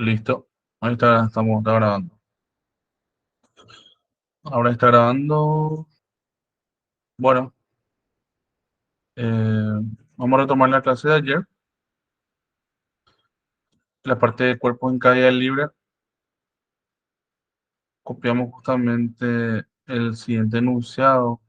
Listo. Ahí está grabando. Ahora está grabando. Bueno, vamos a retomar la clase de ayer. La parte de cuerpos en caída libre. Copiamos justamente el siguiente enunciado.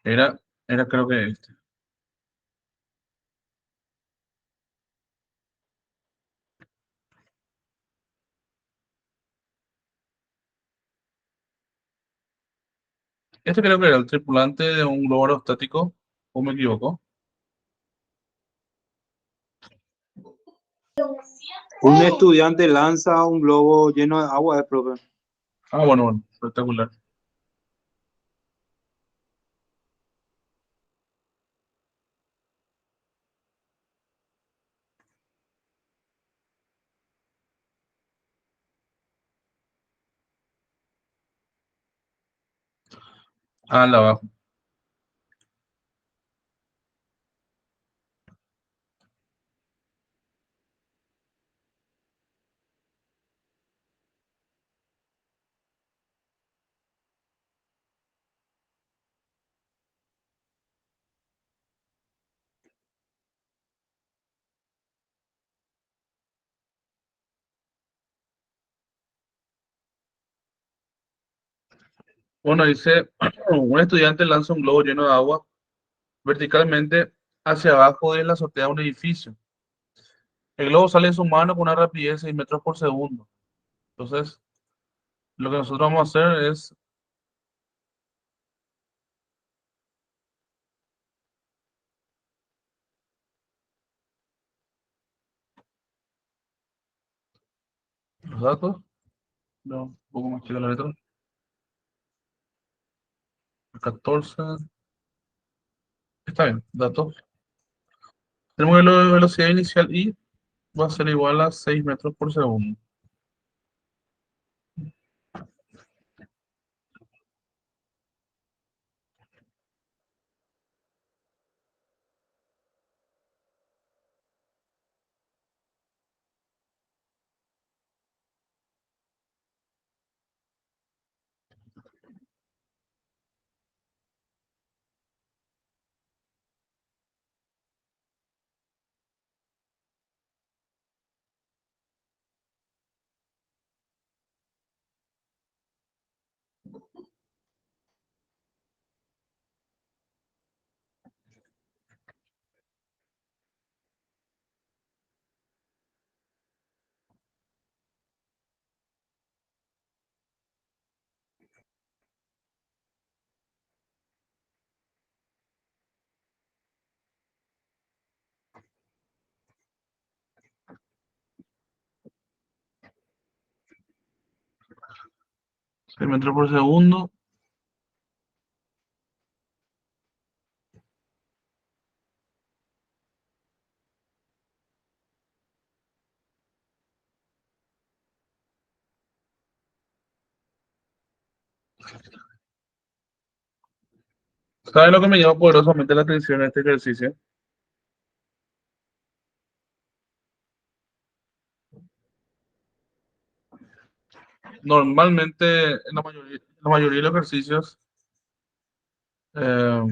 Era, era creo que este. Este creo que era el tripulante de un globo aerostático. ¿O me equivoco? Un estudiante lanza un globo lleno de agua, profe. Ah, bueno, bueno. Espectacular. Ah, la abajo. Bueno, dice, un estudiante lanza un globo lleno de agua verticalmente hacia abajo de la azotea de un edificio. El globo sale de su mano con una rapidez de 6 metros por segundo. Entonces, lo que nosotros vamos a hacer es, los datos, no, un poco más chica la letra, 14, está bien, datos. El modelo de velocidad inicial I va a ser igual a 6 metros por segundo. Seis metros por segundo. ¿Sabes lo que me llama poderosamente la atención en este ejercicio? Normalmente, en la mayoría de los ejercicios, eh,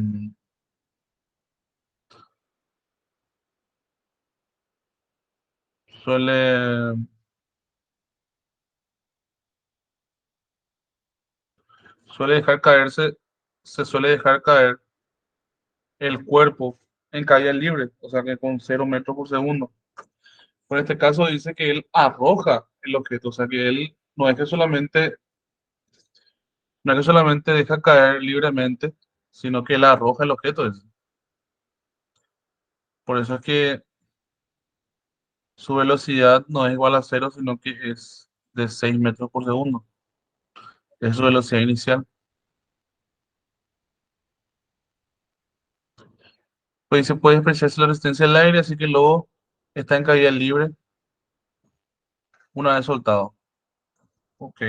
suele, suele dejar caerse, se suele dejar caer el cuerpo en caída libre, o sea que con 0 metros por segundo. Por este caso dice que él arroja el objeto, o sea que él no es que solamente deja caer libremente, sino que él arroja el objeto. Por eso es que su velocidad no es igual a cero, sino que es de 6 metros por segundo. Es su velocidad inicial. Pues se puede apreciarse la resistencia del aire, así que luego está en caída libre una vez soltado. Ok,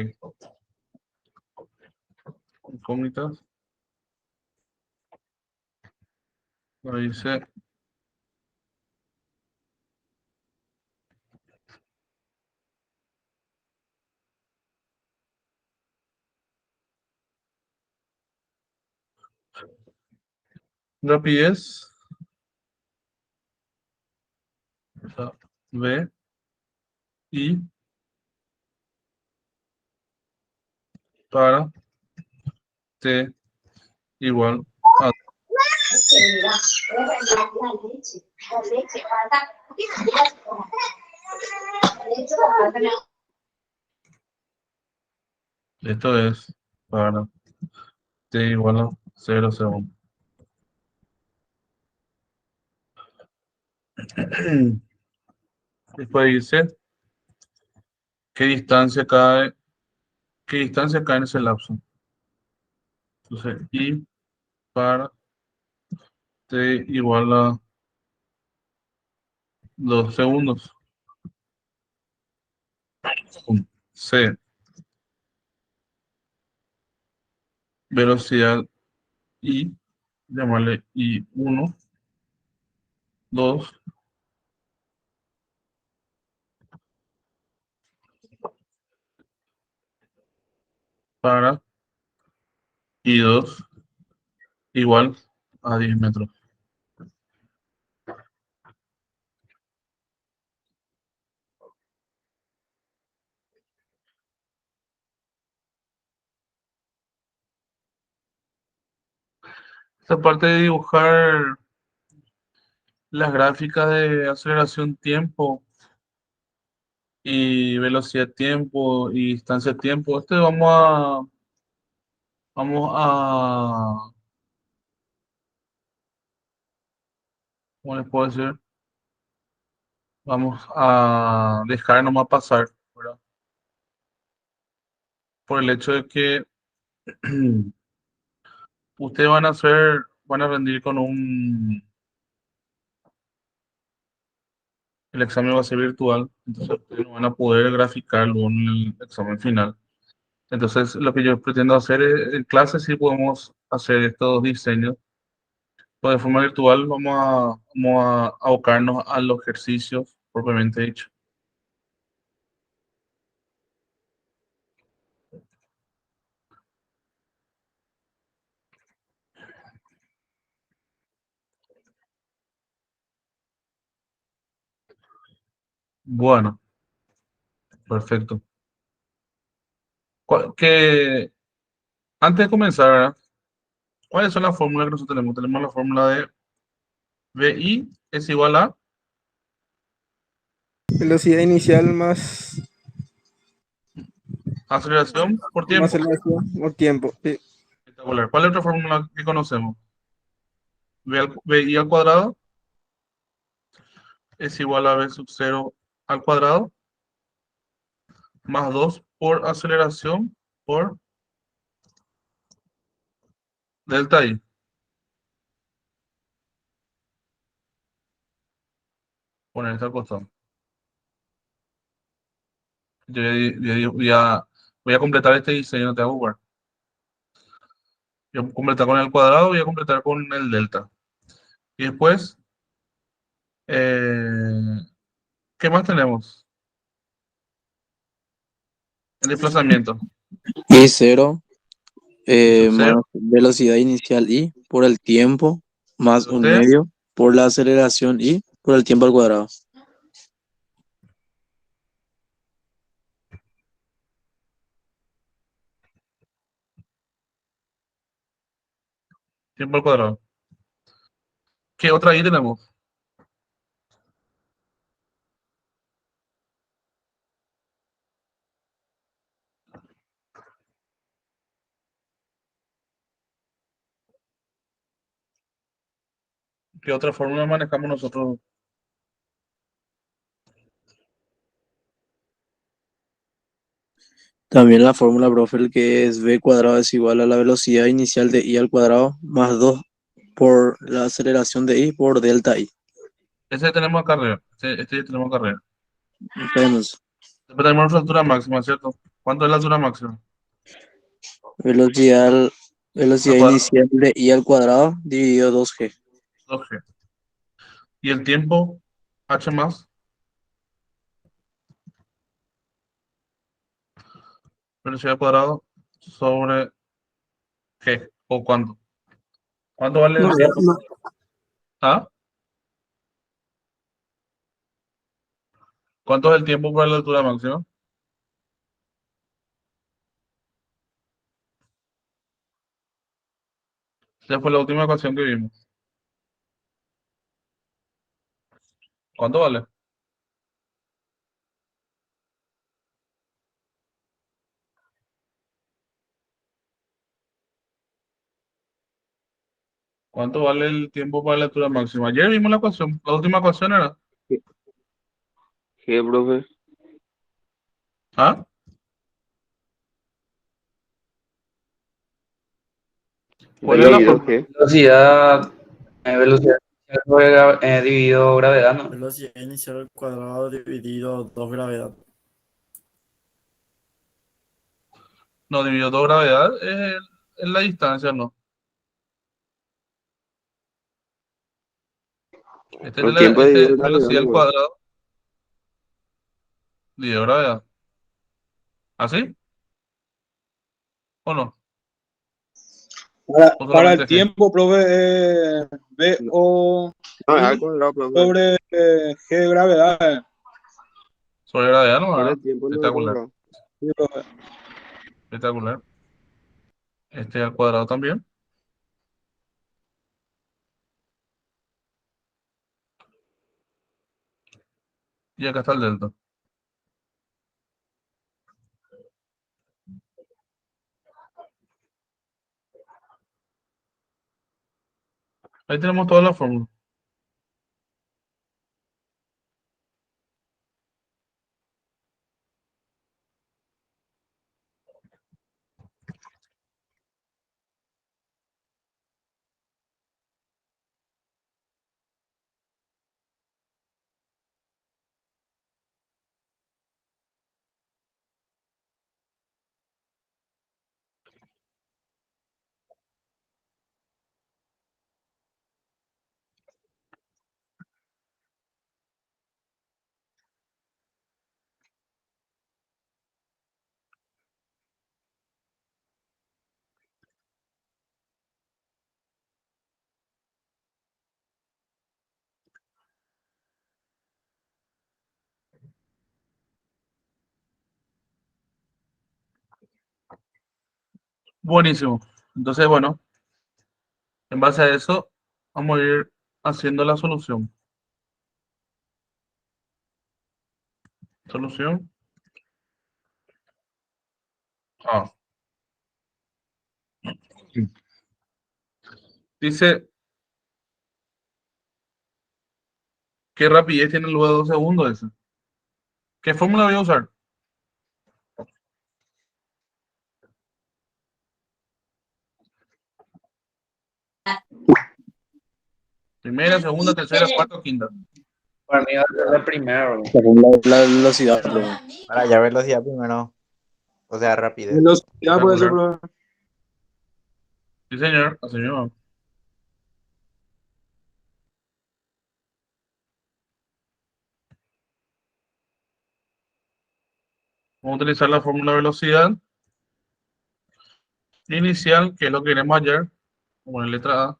incógnitas. Ahí dice rapidez, o sea, V, I, para T igual a. Esto es para T igual a 0 segundos. Después dice qué distancia cae en ese lapso. Entonces, I para T igual a 2 segundos. C, velocidad I, llamarle I1, 2, para I2 igual a 10 metros. Esta parte de dibujar las gráficas de aceleración tiempo y velocidad tiempo y distancia tiempo, vamos a, ¿cómo les puedo decir? Vamos a dejar nomás pasar, ¿verdad? Por el hecho de que ustedes van a rendir con el examen va a ser virtual, entonces ustedes no van a poder graficarlo en el examen final. Entonces, lo que yo pretendo hacer es, en clase sí podemos hacer estos diseños, pero de forma virtual vamos a abocarnos a los ejercicios propiamente dicho. Bueno, perfecto. Antes de comenzar, ¿verdad? ¿Cuáles son las fórmulas que nosotros tenemos? Tenemos la fórmula de VI es igual a, Velocidad inicial más aceleración por tiempo. aceleración por tiempo. Sí. Espectacular. ¿Cuál es otra fórmula que conocemos? VI al cuadrado es igual a V sub 0 al cuadrado más 2 por aceleración por delta I. Poner esto al costado. Voy a completar este diseño, no te hago jugar. Voy a completar con el cuadrado, voy a completar con el delta. Y después, eh, ¿qué más tenemos? El desplazamiento. I cero I sub más 0 velocidad inicial I por el tiempo más por un T, medio por la aceleración I por el tiempo al cuadrado. tiempo al cuadrado. ¿Qué otra I tenemos? ¿Qué otra fórmula manejamos nosotros? También la fórmula, profe, el que es V cuadrado es igual a la velocidad inicial de I al cuadrado más 2 por la aceleración de I por delta I. Ese tenemos acá arriba. Este ya tenemos acá arriba. Tenemos Después tenemos nuestra altura máxima, ¿cierto? ¿Cuánto es la altura máxima? velocidad Velocidad cuadrado. inicial de I al cuadrado dividido 2G. Ok. Y el tiempo, h más, velocidad al cuadrado sobre g, o cuánto. ¿Cuánto vale No, el tiempo? no, ¿Ah? ¿Cuánto es el tiempo para la altura máxima? Esa fue la última ecuación que vimos. ¿Cuánto vale? ¿Cuánto vale el tiempo para la altura máxima? Ayer vimos la ecuación. La última ecuación era. ¿Qué, profe? ¿Ah? ¿Cuál era la Dividido fórmula? G. Velocidad sobre dividido gravedad, ¿no? Velocidad inicial al cuadrado dividido 2 gravedad. No, dividido 2 gravedad es la distancia, ¿no? Este es El tiempo dividido gravedad, velocidad al ¿no? cuadrado dividido gravedad. ¿Así? ¿O no? ¿O para el solamente G? tiempo, profe, B No, o no, es al I cuadrado, profe. sobre G gravedad. Sobre gravedad, ¿no? Para ¿Verdad? el tiempo no es al Espectacular. cuadrado. Sí, profe. Espectacular. Este al cuadrado también. Y acá está el delta. Ahí tenemos toda la fórmula. Buenísimo. Entonces, bueno, en base a eso, vamos a ir haciendo la solución. Solución. Ah. Sí. Dice, ¿qué rapidez tiene luego de 2 segundos ese? ¿Qué fórmula voy a usar? Primera, segunda, tercera, cuarta, quinta. Para mí va a ser la primera, bro. Según la velocidad, profe. Para ya velocidad primero, o sea, rapidez. Velocidad puede ser, Espectacular. profe. Sí, señor. Así mismo. Vamos a utilizar la fórmula de velocidad inicial, que es lo que queremos hallar, como en letra A.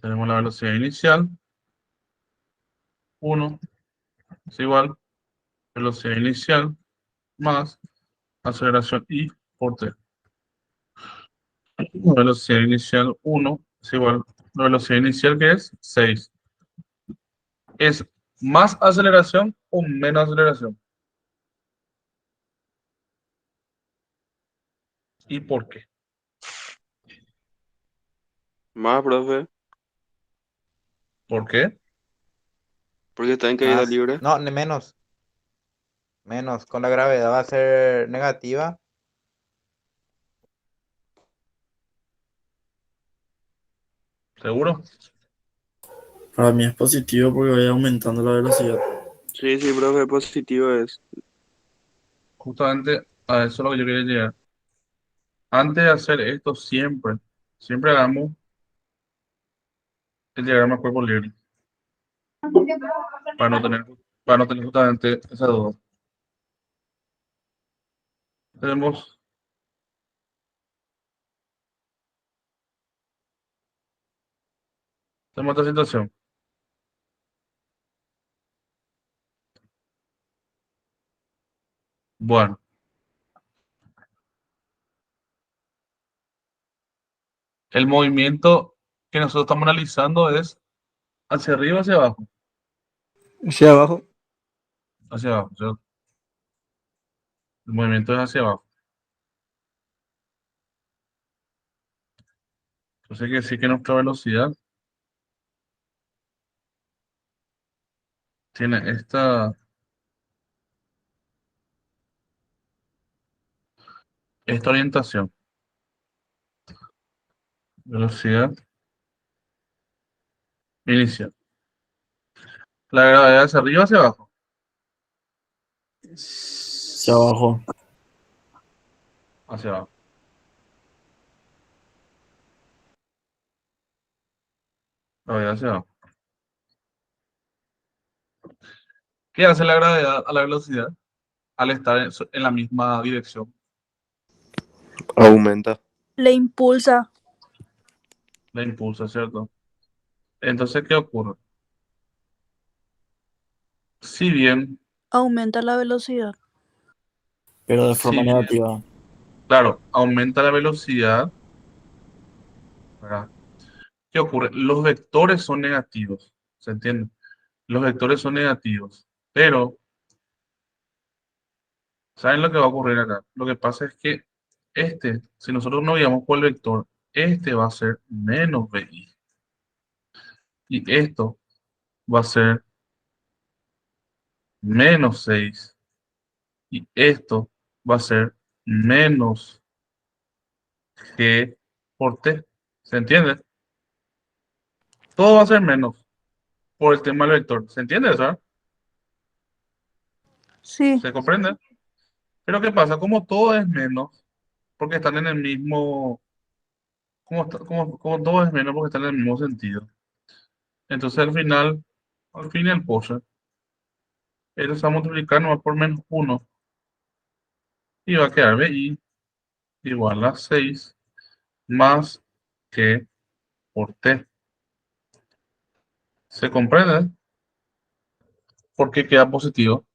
Tenemos la velocidad inicial, 1 es igual, velocidad inicial más aceleración I por T. Velocidad inicial 1 es igual, la velocidad inicial que es 6. ¿Es más aceleración o menos aceleración? ¿Y por qué? Más, profe, ¿Por qué? porque está en caída Más, libre. no, menos, menos, con la gravedad va a ser negativa ¿Seguro? Para mí es positivo porque voy aumentando la velocidad. Sí, sí, profe, positivo es. Justamente a eso es lo que yo quería llegar. Antes de hacer esto, siempre hagamos el diagrama cuerpo libre para no tener, para no tener justamente esa duda. Tenemos esta situación. Bueno, el movimiento que nosotros estamos analizando es hacia arriba, hacia abajo, Hacia abajo. hacia abajo. ¿Cierto? El movimiento es hacia abajo. Entonces quiere decir que nuestra velocidad tiene esta orientación. Velocidad inicial. La gravedad hacia arriba, hacia abajo. Hacia abajo. Hacia abajo. Gravedad hacia abajo. ¿Qué hace la gravedad a la velocidad al estar en la misma dirección? Aumenta. Le impulsa. La impulsa, ¿cierto? Entonces, ¿qué ocurre? Si bien, Aumenta la velocidad. Pero de si forma bien, negativa. claro, aumenta la velocidad, ¿verdad? ¿Qué ocurre? Los vectores son negativos, ¿se entiende? Los vectores son negativos, pero ¿saben lo que va a ocurrir acá? Lo que pasa es que si nosotros no guiamos por el vector, este va a ser menos BI. Y esto va a ser menos 6. Y esto va a ser menos G por T. ¿Se entiende? Todo va a ser menos por el tema del vector. ¿Se entiende eso? Sí. ¿Se comprende? Pero ¿qué pasa? Como todo es menos, porque están en el mismo, como todo es menos porque están en el mismo sentido. Entonces al fin y al postre, esto se va a multiplicar nomás por menos 1 y va a quedar BI igual a 6 más G por T. ¿Se comprende? Porque queda positivo.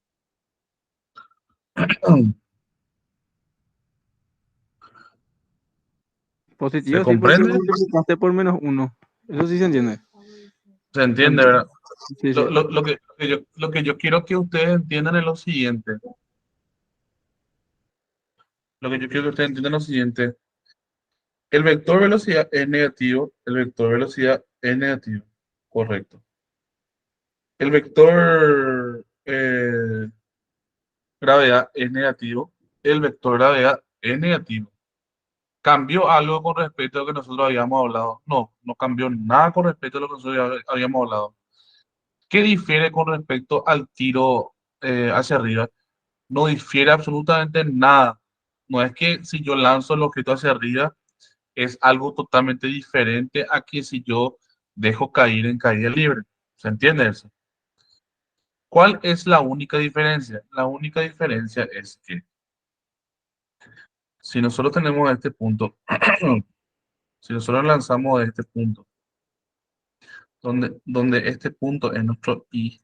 ¿Se Positivo sí porque comprende? multiplicaste por menos uno. Eso sí se entiende. ¿Se entiende, También. verdad? Sí, sí. Lo que yo quiero que ustedes entiendan es lo siguiente. Lo que yo quiero que ustedes entiendan es lo siguiente. El vector velocidad es negativo. El vector velocidad es negativo. Correcto. El vector gravedad es negativo. El vector gravedad es negativo. ¿Cambió algo con respecto a lo que nosotros habíamos hablado? No, no cambió nada con respecto a lo que nosotros habíamos hablado. ¿Qué difiere con respecto al tiro hacia arriba? No difiere absolutamente nada. No es que si yo lanzo el objeto hacia arriba es algo totalmente diferente a que si yo dejo caer en caída libre. ¿Se entiende eso? ¿Cuál es la única diferencia? La única diferencia es que si nosotros tenemos este punto, si nosotros lanzamos de este punto, donde este punto es nuestro I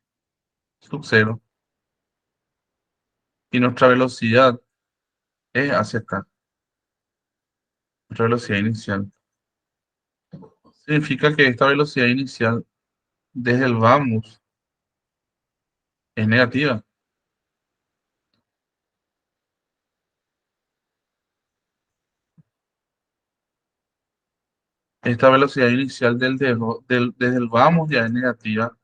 sub 0 y nuestra velocidad es hacia acá, nuestra velocidad inicial. Significa que esta velocidad inicial desde el vamos es negativa. Esta velocidad inicial desde el vamos ya es negativa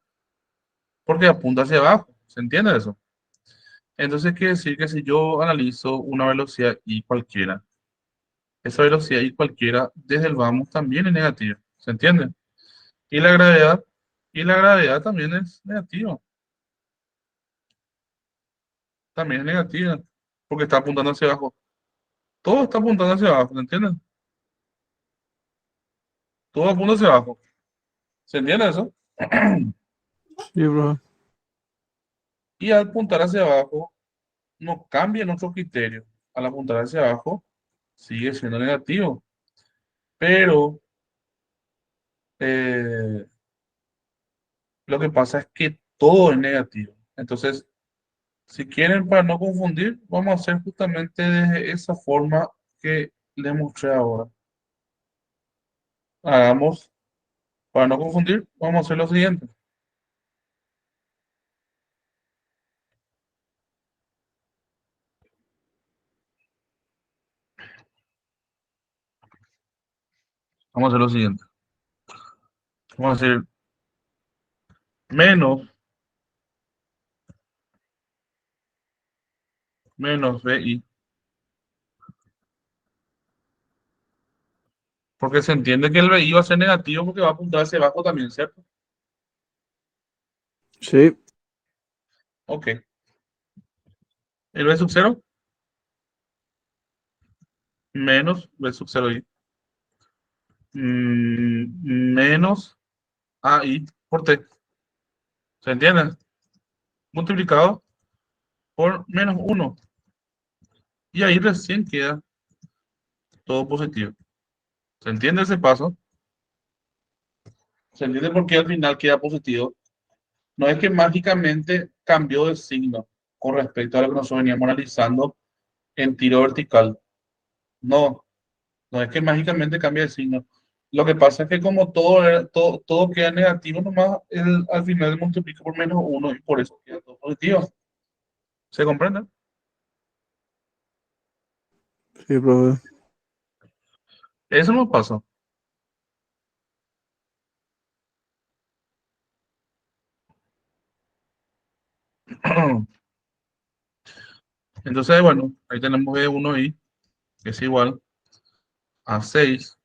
porque apunta hacia abajo. ¿Se entiende eso? Entonces quiere decir que si yo analizo una velocidad i cualquiera, esa velocidad i cualquiera desde el vamos también es negativa. ¿Se entiende? Y la gravedad, y la gravedad también es negativa. También es negativa, porque está apuntando hacia abajo. Todo está apuntando hacia abajo, ¿se entiende? Todo apunta hacia abajo. ¿Se entiende eso? Sí, profe. Y al apuntar hacia abajo, no cambia nuestro criterio. Al apuntar hacia abajo, sigue siendo negativo. Pero eh, lo que pasa es que todo es negativo. Entonces, si quieren, para no confundir, vamos a hacer justamente de esa forma que les mostré ahora. Hagamos, para no confundir, vamos a hacer lo siguiente. Vamos a hacer lo siguiente. Vamos a decir menos BI. Porque se entiende que el BI va a ser negativo porque va a apuntar hacia abajo también, ¿cierto? Sí. Ok. El B sub 0 menos B sub 0 I. Menos AI por T. ¿Se entiende? Multiplicado por menos 1. Y ahí recién queda todo positivo. ¿Se entiende ese paso? ¿Se entiende por qué al final queda positivo? No es que mágicamente cambió de signo con respecto a lo que nosotros veníamos analizando en tiro vertical. No, no es que mágicamente cambie de signo. Lo que pasa es que como todo queda negativo, nomás al final multiplica por menos 1 y por eso queda todo positivo. ¿Se comprende? Sí, profe. Eso no pasa. Entonces, bueno, ahí tenemos B1i, que es igual a 6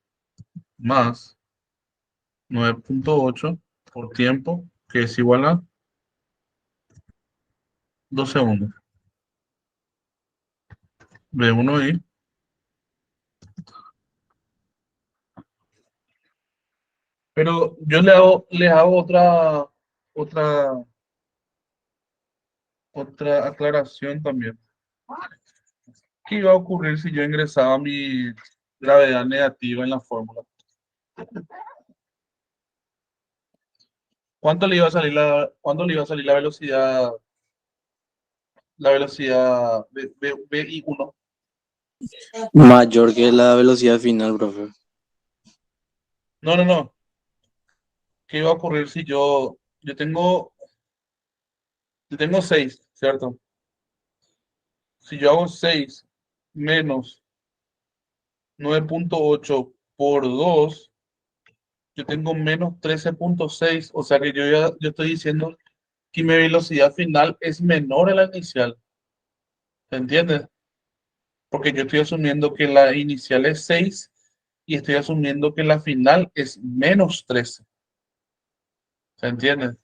más 9.8 por tiempo, que es igual a 2 segundos. B1i. Pero yo le hago otra, otra aclaración también. ¿Qué iba a ocurrir si yo ingresaba mi gravedad negativa en la fórmula? ¿Cuánto le iba a salir la velocidad BI1? Mayor que la velocidad final, profe. No, no, no. ¿Qué iba a ocurrir si yo tengo 6, ¿cierto? Si yo hago 6 menos 9.8 por 2, yo tengo menos 13.6. O sea que yo estoy diciendo que mi velocidad final es menor a la inicial. ¿Se entiende? Porque yo estoy asumiendo que la inicial es 6 y estoy asumiendo que la final es menos 13. ¿Se entiende?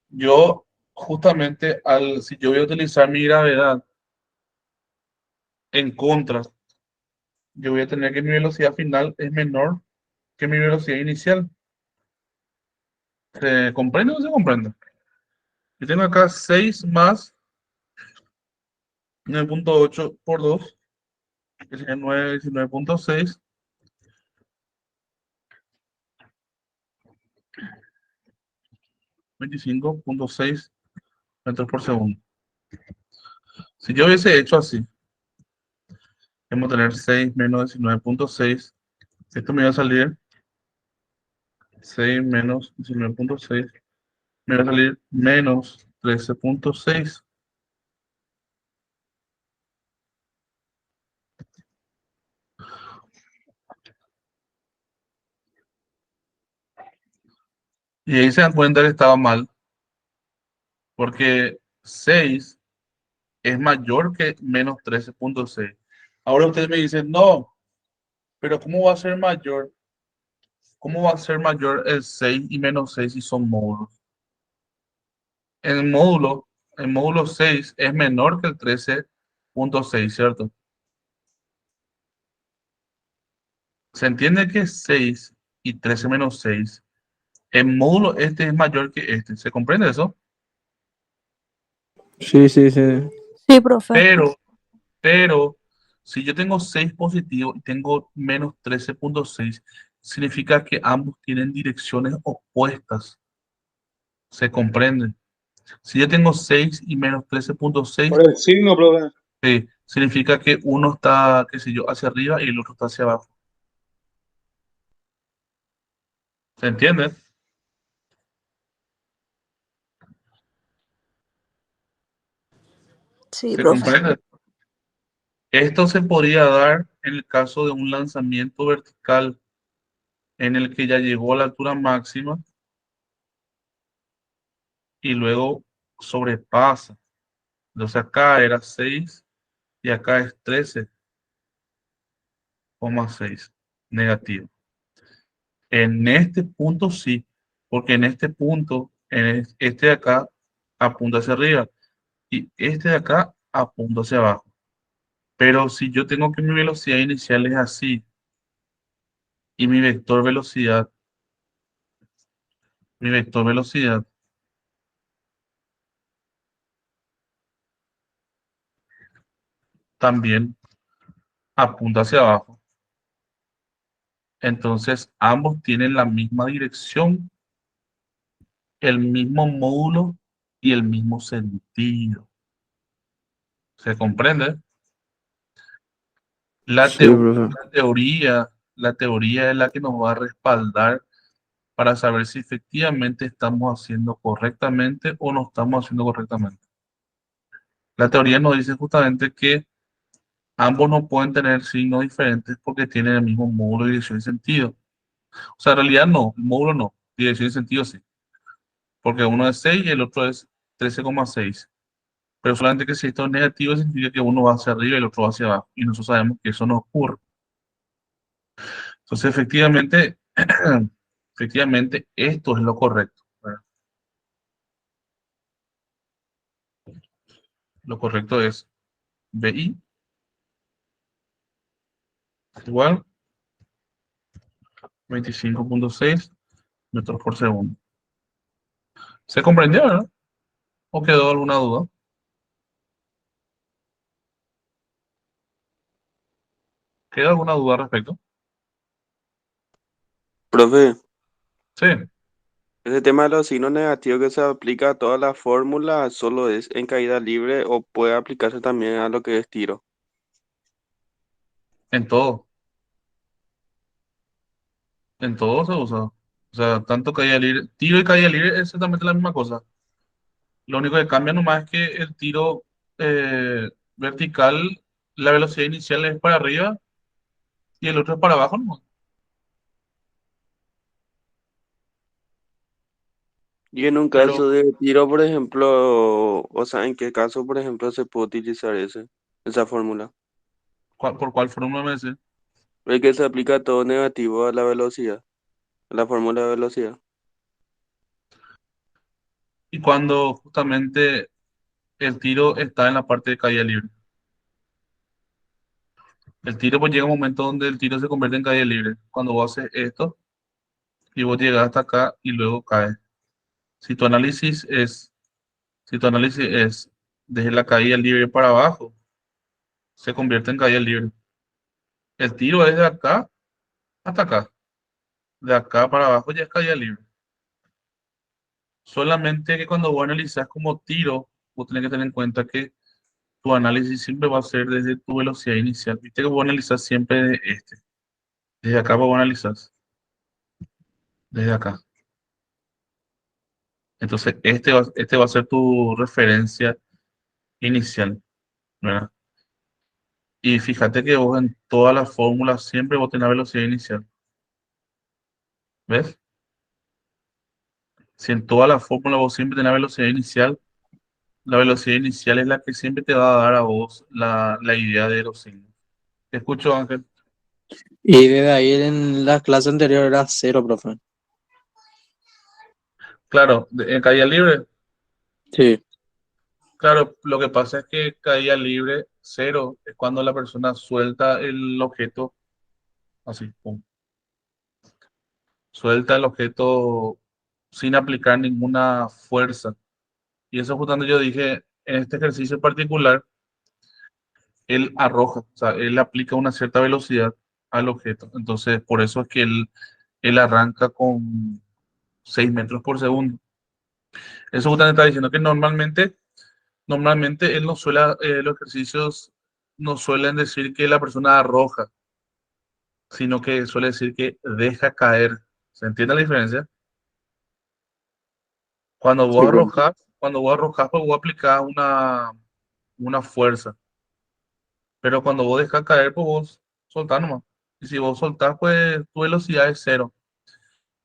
Yo, justamente, si yo voy a utilizar mi gravedad en contra, yo voy a tener que mi velocidad final es menor que mi velocidad inicial. ¿Se comprende o no se comprende? Yo tengo acá 6 más 9.8 por 2, que sería 19.6. 25.6 metros por segundo. Si yo hubiese hecho así, vamos a tener 6 menos 19.6. Esto me va a salir 6 menos 19.6. Me va a salir menos 13.6. Y ahí se dan cuenta que estaba mal, porque 6 es mayor que menos 13.6. Ahora ustedes me dicen, no, pero ¿cómo va a ser mayor? ¿cómo va a ser mayor el 6 y menos 6 si son módulos? El módulo 6 es menor que el 13.6, ¿cierto? Se entiende que 6 y 13 menos 6, el módulo este es mayor que este. ¿Se comprende eso? Sí, sí, sí. Sí, profe. Pero, si yo tengo 6 positivo y tengo menos 13.6, significa que ambos tienen direcciones opuestas. ¿Se comprende? Si yo tengo 6 y menos 13.6, Por el signo, profe. significa que uno está, qué sé yo, hacia arriba y el otro está hacia abajo. ¿Se entiende? Sí, ¿Se profe. comprende? Esto se podría dar en el caso de un lanzamiento vertical en el que ya llegó a la altura máxima y luego sobrepasa. Entonces acá era 6 y acá es 13,6 negativo. En este punto sí, porque en este punto, este de acá apunta hacia arriba y este de acá apunta hacia abajo. Pero si yo tengo que mi velocidad inicial es así y mi vector velocidad también apunta hacia abajo, entonces ambos tienen la misma dirección, el mismo módulo y el mismo sentido. ¿Se comprende? La, Sí, teo- profe. la teoría es la que nos va a respaldar para saber si efectivamente estamos haciendo correctamente o no estamos haciendo correctamente. La teoría nos dice justamente que ambos no pueden tener signos diferentes porque tienen el mismo módulo de dirección y sentido. O sea, en realidad no, el módulo no, dirección y sentido sí, porque uno es 6 y el otro es 13,6. Pero solamente que si esto es negativo significa que uno va hacia arriba y el otro va hacia abajo. Y nosotros sabemos que eso no ocurre. Entonces, efectivamente, esto es lo correcto, ¿verdad? Lo correcto es BI igual 25.6 metros por segundo. ¿Se comprendió, verdad? ¿O quedó alguna duda? ¿Queda alguna duda al respecto? Profe, Sí, ese tema de los signos negativos que se aplica a todas las fórmulas, ¿solo es en caída libre o puede aplicarse también a lo que es tiro? en todo. En todo se usa. O sea, tanto caída libre, tiro y caída libre es exactamente la misma cosa. Lo único que cambia nomás es que el tiro vertical, la velocidad inicial es para arriba y el otro es para abajo, ¿no? Y en un Pero, caso de tiro, por ejemplo, o sea, ¿en qué caso, por ejemplo, se puede utilizar esa fórmula? ¿por cuál fórmula me decís? Es que se aplica todo negativo a la velocidad, a la fórmula de velocidad. Y cuando justamente el tiro está en la parte de caída libre. El tiro pues llega un momento donde el tiro se convierte en caída libre. Cuando vos haces esto y vos llegas hasta acá y luego caes. Si tu análisis es, si tu análisis es desde la caída libre para abajo, se convierte en caída libre. El tiro es de acá hasta acá. De acá para abajo ya es caída libre. Solamente que cuando vos analizas como tiro, vos tenés que tener en cuenta que tu análisis siempre va a ser desde tu velocidad inicial. Viste que vos analizas siempre de desde acá vos analizas, desde acá. Entonces, este va a ser tu referencia inicial, ¿verdad? Y fíjate que vos en todas las fórmulas siempre vos tenés velocidad inicial. ¿Ves? Si en todas las fórmulas vos siempre tenés velocidad inicial, la velocidad inicial es la que siempre te va a dar a vos la idea de los signos. Te escucho, Ángel. Y desde ahí en la clase anterior era 0, profe. Claro, en caída libre, Sí, claro, lo que pasa es que caída libre cero es cuando la persona suelta el objeto, así, pum, suelta el objeto sin aplicar ninguna fuerza. Y eso justamente yo dije, en este ejercicio en particular, él arroja, o sea, él aplica una cierta velocidad al objeto. Entonces, por eso es que él arranca con 6 metros por segundo. Eso justamente está diciendo que normalmente él no suele, los ejercicios no suelen decir que la persona arroja, sino que suele decir que deja caer. ¿Se entiende la diferencia? Cuando sí, vos profe. arrojas, cuando vos arrojas, pues vos aplicás una fuerza. Pero cuando vos dejas caer, pues vos soltás nomás. Y si vos soltás, pues tu velocidad es cero.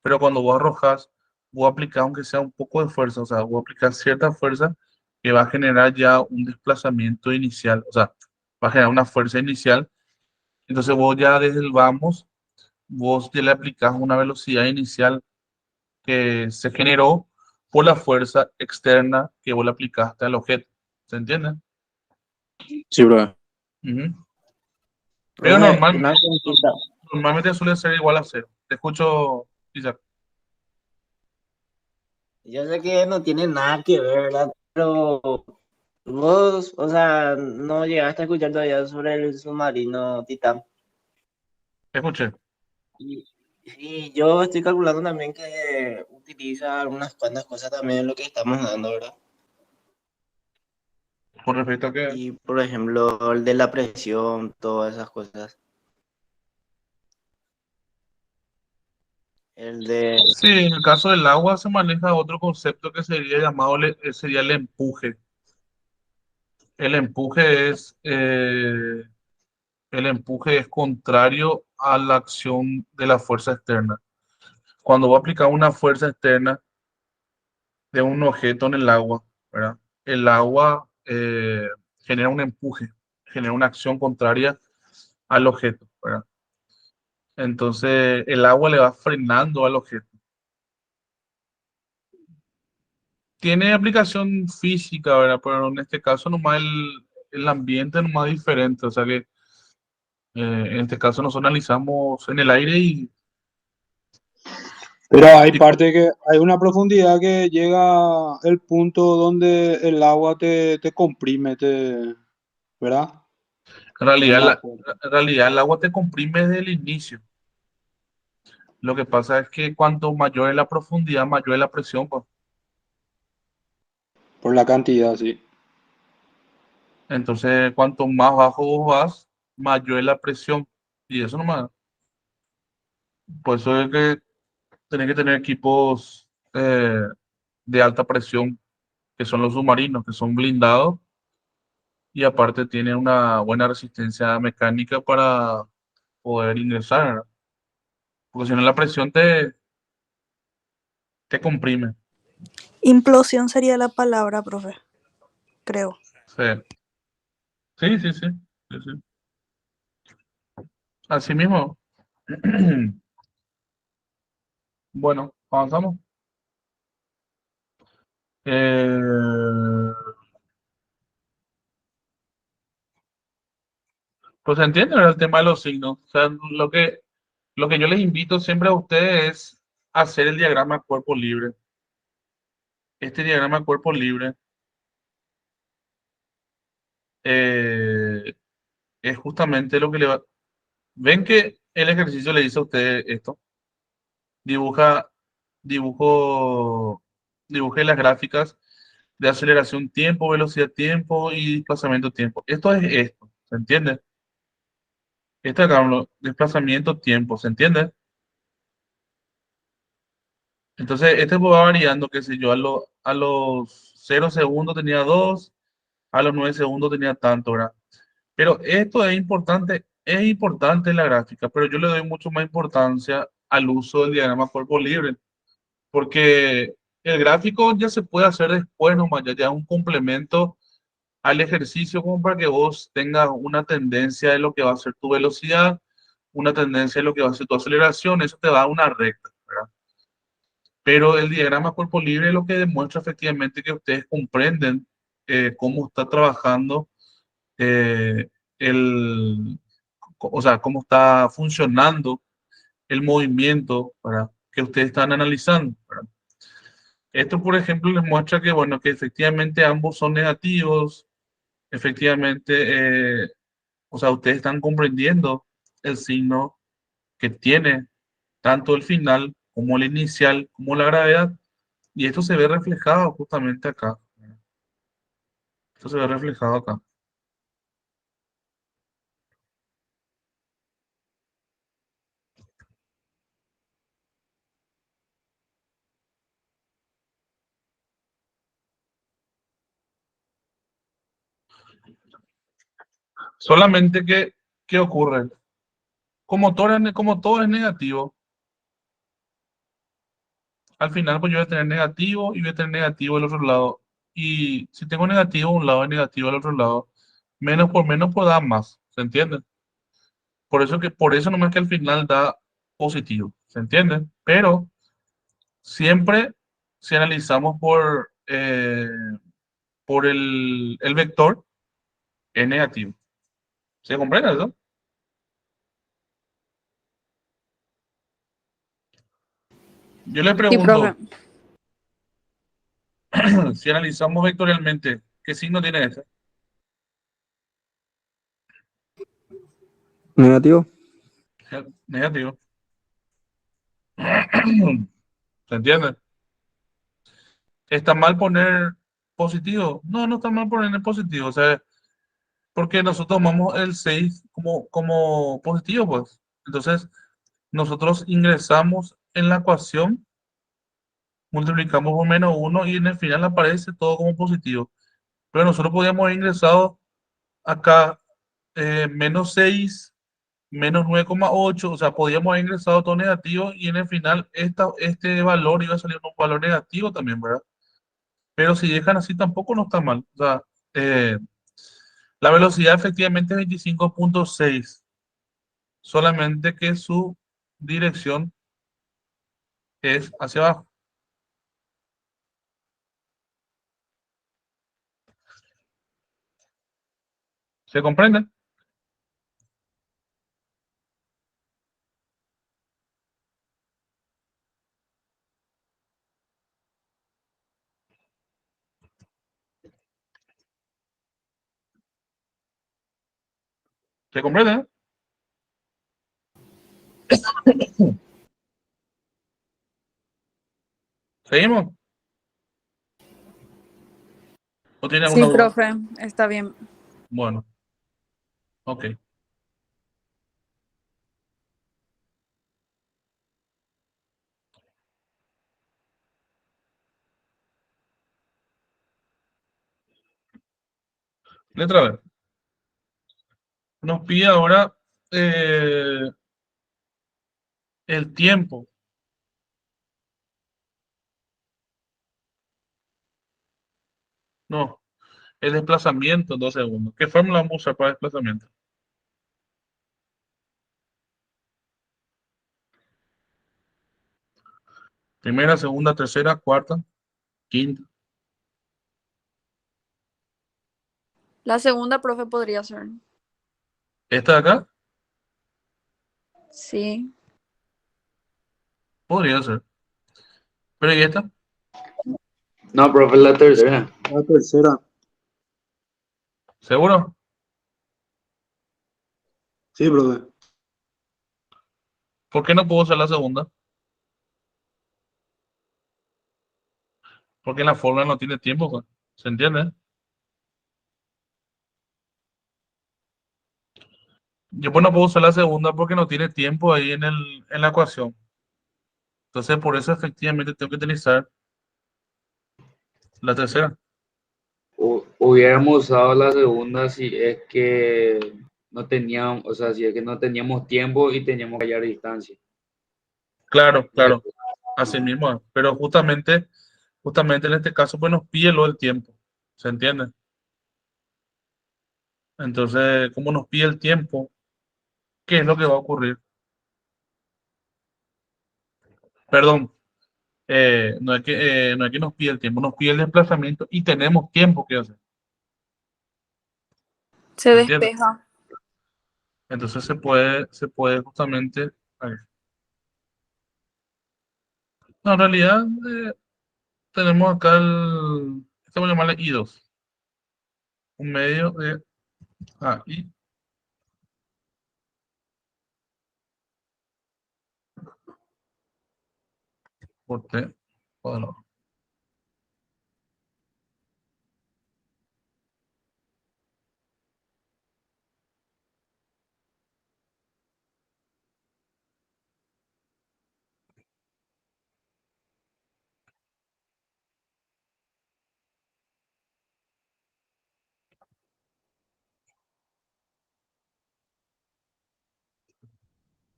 Pero cuando vos arrojas, vos aplicás aunque sea un poco de fuerza, o sea, vos aplicás cierta fuerza que va a generar ya un desplazamiento inicial, o sea, va a generar una fuerza inicial. Entonces vos ya desde el vamos, vos ya le aplicás una velocidad inicial que se generó por la fuerza externa que vos le aplicaste al objeto. ¿Se entiende? Sí, profe. Ujú. Pero Profe, una consulta. normalmente suele ser igual a cero. Te escucho, Isaac. Yo sé que no tiene nada que ver, ¿verdad? Pero vos, o sea, no llegaste a escuchar todavía sobre el submarino Titán. Te escuché. Y, y yo estoy calculando también que utiliza algunas cuantas cosas también en lo que estamos dando, ¿verdad? Con respecto a que... Y por ejemplo, el de la presión, todas esas cosas. El de... Sí, en el caso del agua se maneja otro concepto que sería llamado, sería el empuje. El empuje es contrario a la acción de la fuerza externa. Cuando va a aplicar una fuerza externa de un objeto en el agua, ¿verdad? El agua genera un empuje, genera una acción contraria al objeto, ¿verdad? Entonces el agua le va frenando al objeto. Tiene aplicación física, ¿verdad? Pero en este caso nomás el ambiente es nomás diferente. O sea que en este caso nosotros analizamos en el aire Pero hay y cu- parte que hay una profundidad que llega el punto donde el agua te comprime, ¿verdad? en Con realidad, más fuerza. en realidad el agua te comprime desde el inicio. Lo que pasa es que cuanto mayor es la profundidad, mayor es la presión, pues. Por la cantidad, sí. Entonces, cuanto más bajo vos vas, mayor es la presión. Y eso nomás. Por eso es que tenés que tener equipos de alta presión, que son los submarinos, que son blindados y aparte tienen una buena resistencia mecánica para poder ingresar, ¿verdad? Porque si no la presión te comprime. Implosión sería la palabra, profe, creo. Sí, sí, sí, sí, sí, sí. Así mismo. Bueno, avanzamos. Eh, pues se entiende, ¿verdad? El tema de los signos. O sea, lo que yo les invito siempre a ustedes es hacer el diagrama cuerpo libre. Este diagrama cuerpo libre eh, es justamente lo que le va... Ven que el ejercicio le dice a ustedes esto. Dibuja, dibujo, dibuje las gráficas de aceleración tiempo, velocidad tiempo y desplazamiento tiempo. Esto es esto, ¿se entiende? Este acá, desplazamiento tiempo, ¿se entiende? Entonces, este va variando, qué sé yo, a los 0 segundos tenía 2, a los 9 segundos tenía tanto, ¿verdad? Pero esto es importante la gráfica, pero yo le doy mucho más importancia al uso del diagrama cuerpo libre, porque el gráfico ya se puede hacer después nomás, ya es un complemento al ejercicio como para que vos tengas una tendencia de lo que va a ser tu velocidad, una tendencia de lo que va a ser tu aceleración, eso te va a una recta, ¿verdad? Pero el diagrama cuerpo libre es lo que demuestra efectivamente que ustedes comprenden cómo está trabajando eh, el, o sea, cómo está funcionando el movimiento, ¿verdad? Que ustedes están analizando, ¿verdad? Esto, por ejemplo, les muestra que, bueno, que efectivamente ambos son negativos, efectivamente, o sea, ustedes están comprendiendo el signo que tiene tanto el final como el inicial, como la gravedad, y esto se ve reflejado justamente acá. Esto se ve reflejado acá. Solamente que, ¿qué ocurre? Como todo es negativo, al final pues yo voy a tener negativo y voy a tener negativo del otro lado. Y si tengo negativo a un lado y negativo al otro lado, menos pues da más, ¿se entiende? Por eso nomás que al final da positivo, ¿se entiende? Pero siempre si analizamos por el vector, es negativo. ¿Se comprende eso? Yo le Sí, profe. pregunto, si analizamos vectorialmente, ¿qué signo tiene este? Negativo. Negativo. ¿Se entiende? ¿Está mal poner positivo? No, no está mal poner positivo. O sea, porque nosotros tomamos el 6 como positivo, pues. Entonces, nosotros ingresamos en la ecuación, multiplicamos por menos uno y en el final aparece todo como positivo. Pero nosotros podíamos haber ingresado acá menos 6 menos 9,8, o sea, podíamos haber ingresado todo negativo y en el final este valor iba a salir un valor negativo también, ¿verdad? Pero si dejan así tampoco no está mal. O sea, eh, la velocidad efectivamente es 25,6, solamente que su dirección es hacia abajo. ¿Se comprende? ¿Se comprende? ¿Seguimos? ¿O tiene Sí, alguna duda? profe, está bien. Bueno, ok. Letra B. Nos pide ahora el tiempo. No, el desplazamiento en 2 segundos. ¿Qué fórmula vamos a usar para desplazamiento? Primera, segunda, tercera, cuarta, quinta. La segunda, profe, podría ser. ¿Esta de acá? Sí. Podría ser. ¿Pero y esta? No, profe, la tercera. La tercera. ¿Seguro? Sí, profe. ¿Por qué no puedo usar la segunda? Porque la fórmula no tiene tiempo, pues. ¿Se entiende? Yo pues no puedo usar la segunda porque no tiene tiempo ahí en la ecuación. Entonces, por eso efectivamente tengo que utilizar la tercera. Hubiéramos usado la segunda si es que no teníamos, o sea, si es que no teníamos tiempo y teníamos que hallar distancia. Claro, claro. Así mismo es. Pero justamente en este caso, pues nos pide lo del tiempo. ¿Se entiende? Entonces, como nos pide el tiempo, ¿qué es lo que va a ocurrir? Perdón, no es que nos pide el tiempo, nos pide el desplazamiento y tenemos tiempo que hacer. Se ¿Se entiende? despeja. Entonces se puede justamente. A ver. No, en realidad tenemos acá esto voy a llamarle I2. Un medio de AI por T cuadrado.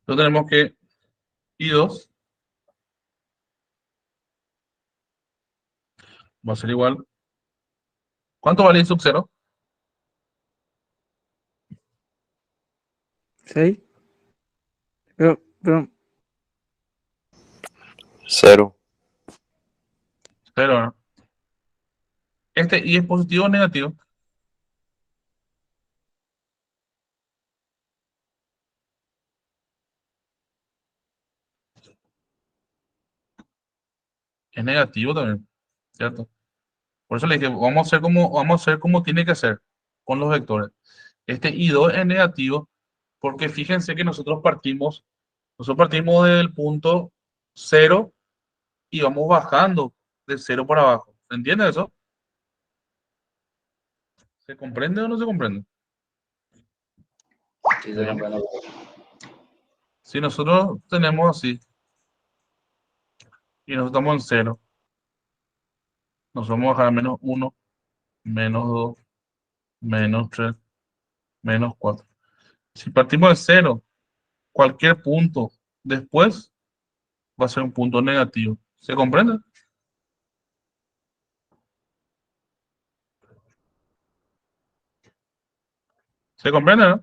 Entonces tenemos que I2 va a ser igual. ¿Cuánto vale I sub 0? 6. Pero, 0. 0, ¿no? Este I es positivo o negativo. Es negativo también, ¿cierto? Por eso le dije, vamos a hacer como tiene que ser con los vectores. Este I2 es negativo porque fíjense que nosotros partimos del punto 0 y vamos bajando de 0 para abajo. ¿Se entiende eso? ¿Se comprende o no se comprende? Sí, se comprende. Si nosotros tenemos así y nosotros estamos en 0, nos vamos a bajar a menos 1, menos 2, menos 3, menos 4. Si partimos de 0, cualquier punto después va a ser un punto negativo. ¿Se comprende? ¿Se comprende, no?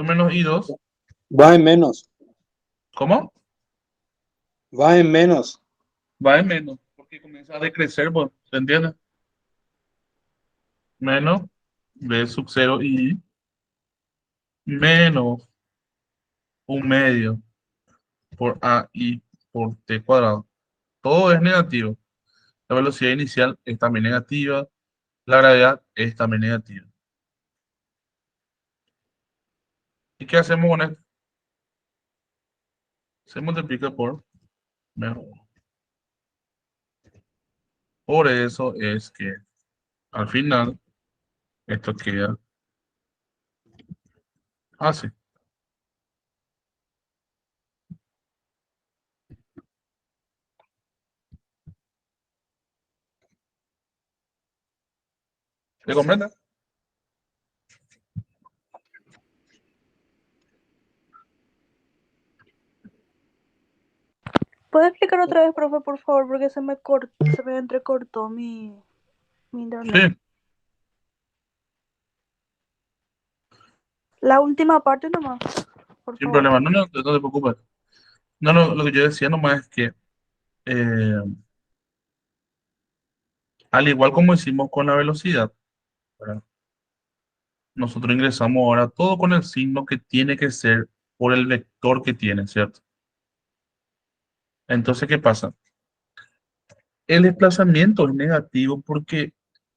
Menos I2. Va en menos. ¿Cómo? Va en menos. Va en menos, porque comienza a decrecer, pues, ¿se entiende? Menos B sub 0 y menos un medio por AI por T cuadrado. Todo es negativo. La velocidad inicial es también negativa. La gravedad es también negativa. ¿Y qué hacemos con esto? Se multiplica por menos 1. Por eso es que al final esto queda así. ¿Se comprende? ¿Puede explicar otra vez, profe, por favor? Porque se me entrecortó mi internet. Sí, La última parte nomás, por sin favor. problema. No te preocupes. No, lo que yo decía nomás es que eh, al igual como hicimos con la velocidad, ¿verdad? Nosotros ingresamos ahora todo con el signo que tiene que ser por el vector que tiene, ¿cierto? Entonces, ¿qué pasa? El desplazamiento es negativo porque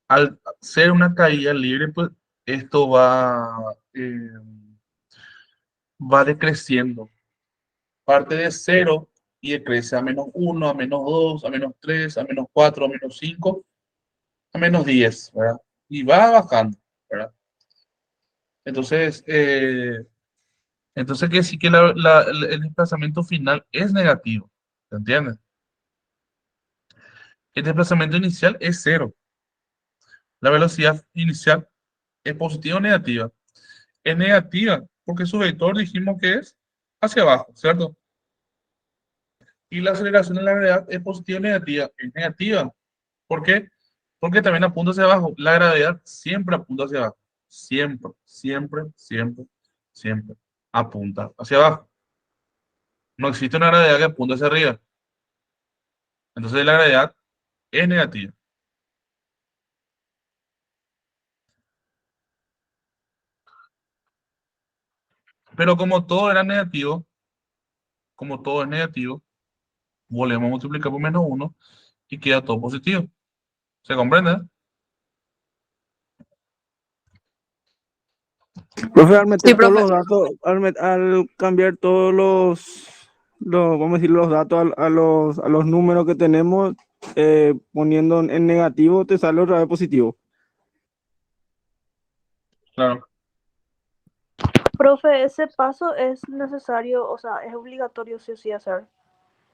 al ser una caída libre, pues esto va decreciendo. Parte de 0 y decrece a menos 1, a menos 2, a menos 3, a menos 4, a menos 5, a menos 10, ¿verdad? Y va bajando, ¿verdad? Entonces, que sí que el desplazamiento final es negativo, ¿se entiende? El desplazamiento inicial es 0. La velocidad inicial es positiva o negativa. Es negativa porque su vector dijimos que es hacia abajo, ¿cierto? Y la aceleración en la gravedad es positiva o negativa. Es negativa. ¿Por qué? Porque también apunta hacia abajo. La gravedad siempre apunta hacia abajo. siempre, siempre, siempre, siempre apunta hacia abajo. No existe una gravedad que apunte hacia arriba. Entonces la gravedad es negativa. Pero como todo era negativo, como todo es negativo, volvemos a multiplicar por menos uno y queda todo positivo. ¿Se comprende? Profe, al meter Sí, todos profe. los datos, al cambiar todos vamos a decir, los datos a los números que tenemos, poniendo en negativo, te sale otra vez positivo. Claro. Profe, ese paso es necesario, o sea, es obligatorio sí o sí hacer.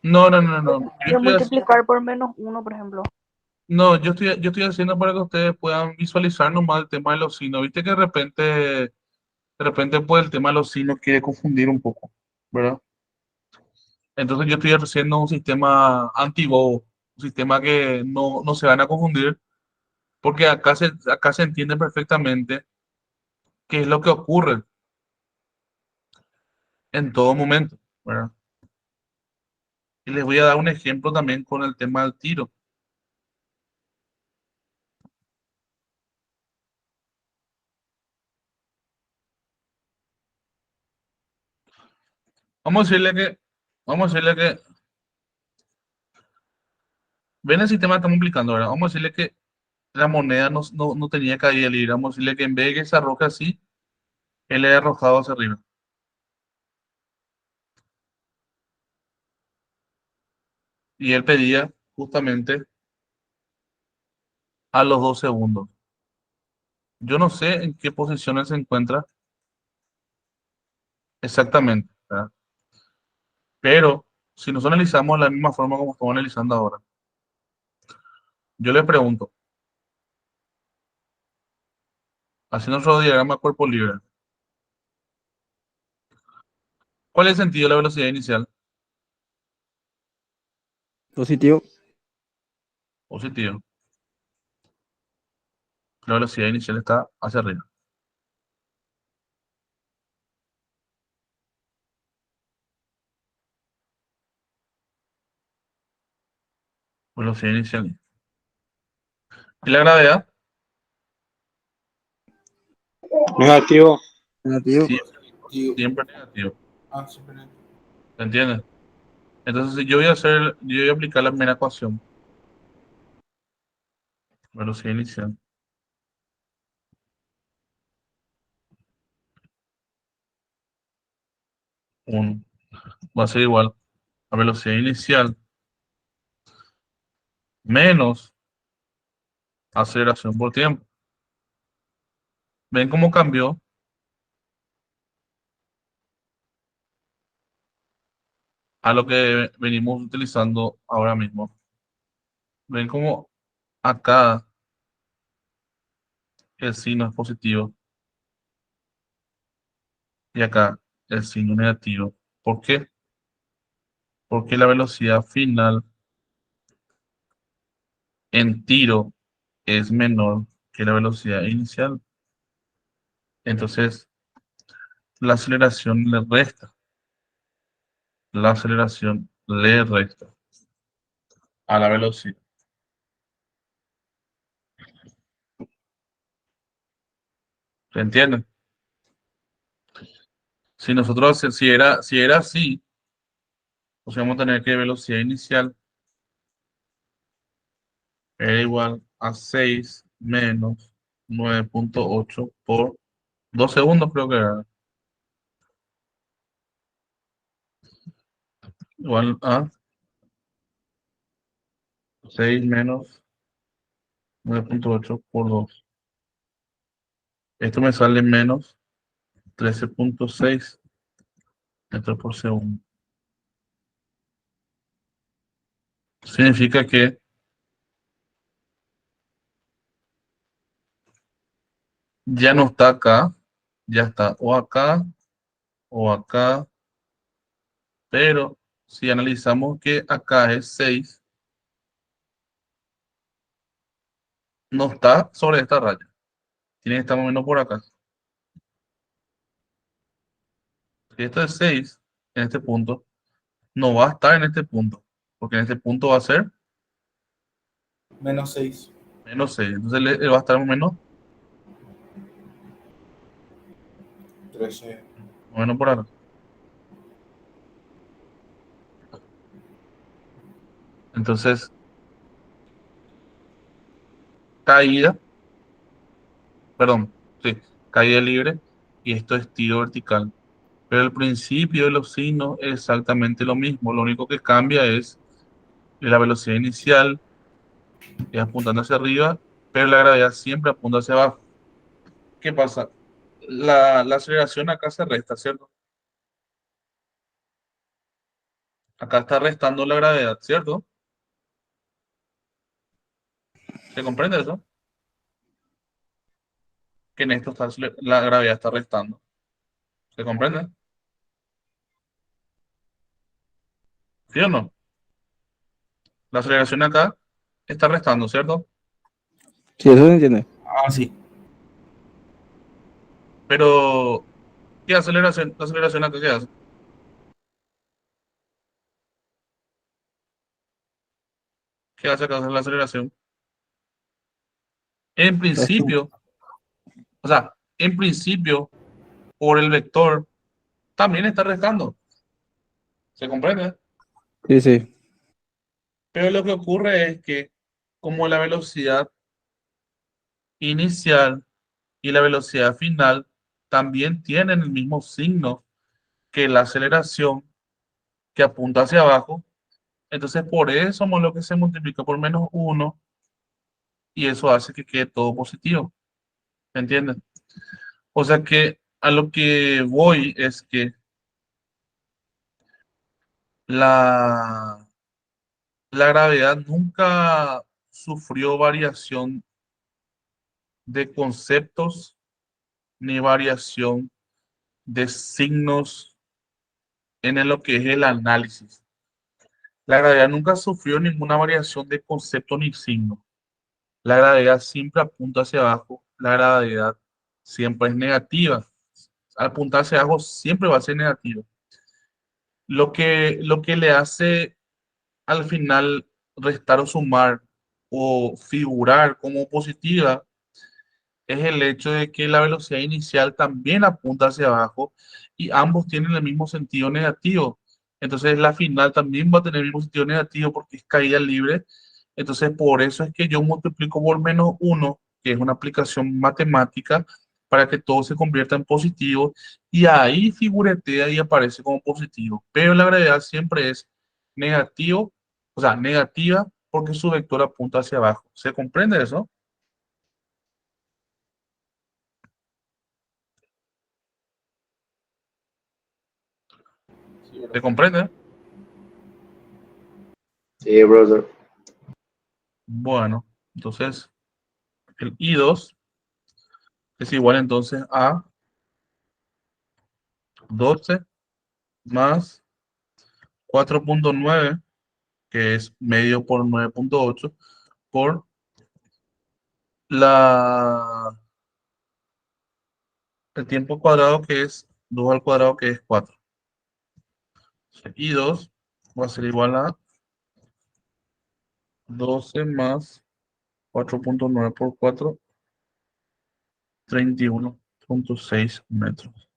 No, no, no, no. De multiplicar por menos uno, por ejemplo. No, yo estoy haciendo para que ustedes puedan visualizar nomás el tema de los signos. Viste que de repente pues el tema de los signos quiere confundir un poco, ¿verdad? Entonces yo estoy haciendo un sistema anti-bobo, un sistema que no se van a confundir, porque acá se entiende perfectamente qué es lo que ocurre en todo momento, ¿verdad? Y les voy a dar un ejemplo también con el tema del tiro. Vamos a decirle que, vamos a decirle que, ven el sistema que estamos aplicando, ¿verdad? Vamos a decirle que la moneda no tenía caída libre. Vamos a decirle que en vez de que se arroje así, él le ha arrojado hacia arriba. Y él pedía justamente a los 2 segundos. Yo no sé en qué posición él se encuentra exactamente, ¿verdad? Pero si nos analizamos de la misma forma como estamos analizando ahora, yo le pregunto, haciendo otro diagrama cuerpo libre, ¿cuál es el sentido de la velocidad inicial? Positivo. Positivo. La velocidad inicial está hacia arriba. Velocidad inicial. ¿Y la gravedad? Negativo. Negativo. Siempre negativo. ¿Se entiende? Entonces, si yo voy a aplicar la primera ecuación. Velocidad inicial. 1 va a ser igual a velocidad inicial menos aceleración por tiempo. ¿Ven cómo cambió? A lo que venimos utilizando ahora mismo. ¿Ven cómo acá el signo es positivo y acá el signo negativo? ¿Por qué? Porque la velocidad final en tiro es menor que la velocidad inicial. Entonces, la aceleración le resta. La aceleración le resta a la velocidad. ¿Se entiende? Si nosotros, si era así, pues vamos a tener que velocidad inicial era igual a 6 menos 9,8 por 2 segundos, creo que era. Igual a 6 menos 9,8 por 2. Esto me sale menos 13,6 metros por segundo. Significa que ya no está acá, ya está o acá, pero si analizamos que acá es 6, no está sobre esta raya, tiene que estar más o menos por acá. Si esto es 6 en este punto, no va a estar en este punto, porque en este punto va a ser Menos 6. menos 6. Entonces él va a estar más Trece. o menos por acá. Entonces, caída, perdón, sí, caída libre y esto es tiro vertical. Pero el principio de los signos es exactamente lo mismo. Lo único que cambia es la velocidad inicial, es apuntando hacia arriba, pero la gravedad siempre apunta hacia abajo. ¿Qué pasa? La aceleración acá se resta, ¿cierto? Acá está restando la gravedad, ¿cierto? ¿Se comprende eso? Que en esto la gravedad está restando. ¿Se comprende? ¿Sí o no? La aceleración acá está restando, ¿cierto? Sí, eso se entiende. Ah, sí. Pero, ¿qué aceleración? ¿La aceleración acá qué hace? ¿Qué hace acá la aceleración? En Resto. principio, o sea, en principio, por el vector, también está restando. ¿Se comprende? Sí, sí. Pero lo que ocurre es que como la velocidad inicial y la velocidad final también tienen el mismo signo que la aceleración que apunta hacia abajo, entonces por eso lo que se multiplica por menos uno y eso hace que quede todo positivo. ¿Me entiendes? O sea que a lo que voy es que la, la gravedad nunca sufrió variación de conceptos ni variación de signos lo que es el análisis. La gravedad nunca sufrió ninguna variación de concepto ni signo. La gravedad siempre apunta hacia abajo. La gravedad siempre es negativa. Al apuntar hacia abajo siempre va a ser negativo. Lo que le hace al final restar o sumar o figurar como positiva es el hecho de que la velocidad inicial también apunta hacia abajo y ambos tienen el mismo sentido negativo. Entonces la final también va a tener el mismo sentido negativo porque es caída libre. Entonces por eso es que yo multiplico por menos uno, que es una aplicación matemática, para que todo se convierta en positivo y ahí figuretea y aparece como positivo. Pero la gravedad siempre es negativo, o sea, negativa porque su vector apunta hacia abajo. ¿Se comprende eso? ¿Se comprende? Sí, brother. Bueno, entonces el I2 es igual entonces a 12 más 4,9, que es medio por 9,8, por la, el tiempo cuadrado, que es 2 al cuadrado, que es 4. I2 va a ser igual a 12 más 4,9 por 4, 31,6 metros.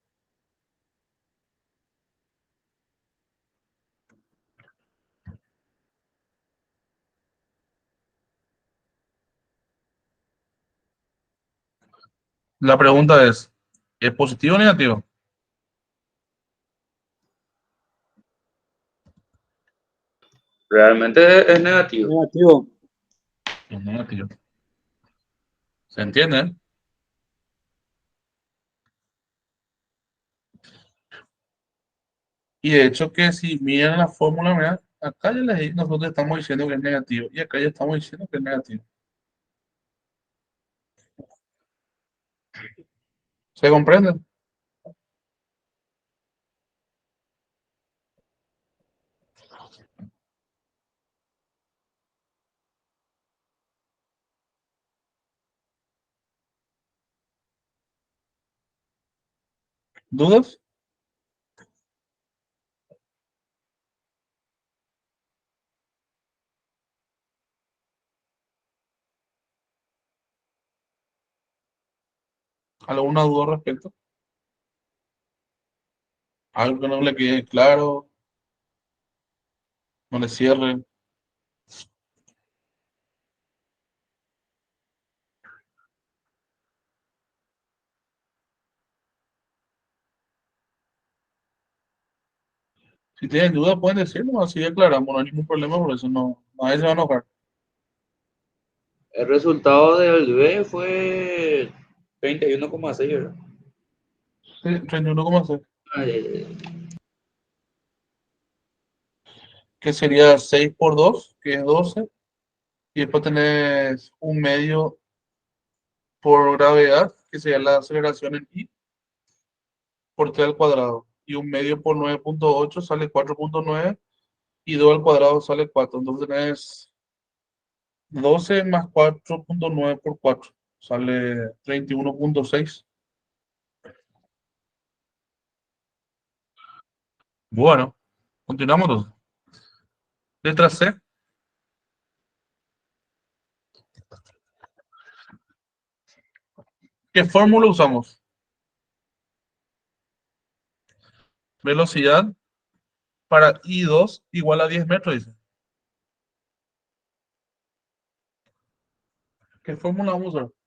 La pregunta ¿es positivo o negativo? Realmente es negativo. Negativo. Es negativo. ¿Se entiende? Y de hecho que si miran la fórmula, mira, acá nosotros estamos diciendo que es negativo y acá ya estamos diciendo que es negativo. ¿Se comprende? ¿Dudas? ¿Alguna duda al respecto? ¿Algo que no le quede claro? ¿No le cierre? Si tienen dudas pueden decirlo, así declaramos, no hay ningún problema, por eso no, nadie se va a enojar. El resultado del B fue 31,6, ¿verdad? Sí, 31,6. Ay, ay, ay. Que sería 6 por 2, que es 12, y después tenés un medio por gravedad, que sería la aceleración en I, por t al cuadrado, y un medio por 9,8 sale 4,9, y 2 al cuadrado sale 4. Entonces tenés 12 más 4,9 por 4, sale 31,6. Bueno, continuamos entonces. Letra C. ¿Qué fórmula usamos? Velocidad para I2 igual a 10 metros, dice. ¿Qué fórmula vamos a usar?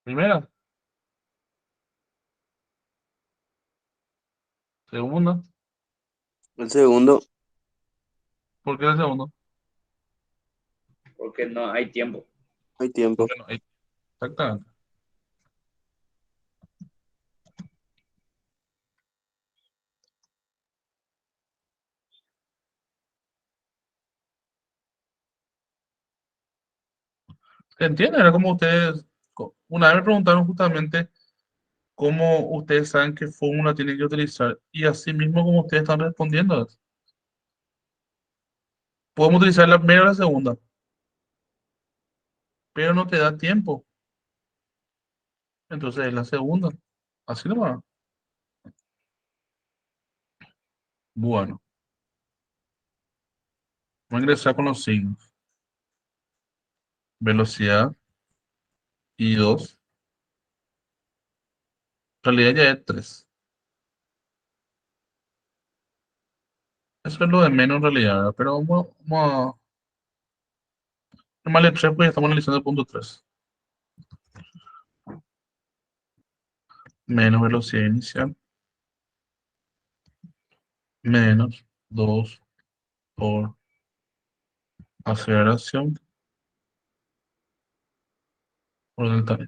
Primera, segunda. El segundo, ¿Por qué el segundo? Porque no hay tiempo. hay tiempo. Porque no hay. Exactamente. ¿Se entiende? Era como ustedes, una vez me preguntaron justamente cómo ustedes saben qué fórmula tienen que utilizar y así mismo como ustedes están respondiendo. Podemos utilizar la primera o la segunda, pero no te da tiempo. Entonces es la segunda. Así nomás. Bueno, voy a ingresar con los signos. Velocidad I2. En realidad ya es 3. Eso es lo de menos en realidad, ¿verdad? Pero vamos a tomarle 3 porque ya estamos analizando el punto 3. Menos velocidad inicial. Menos 2 por aceleración por delta T.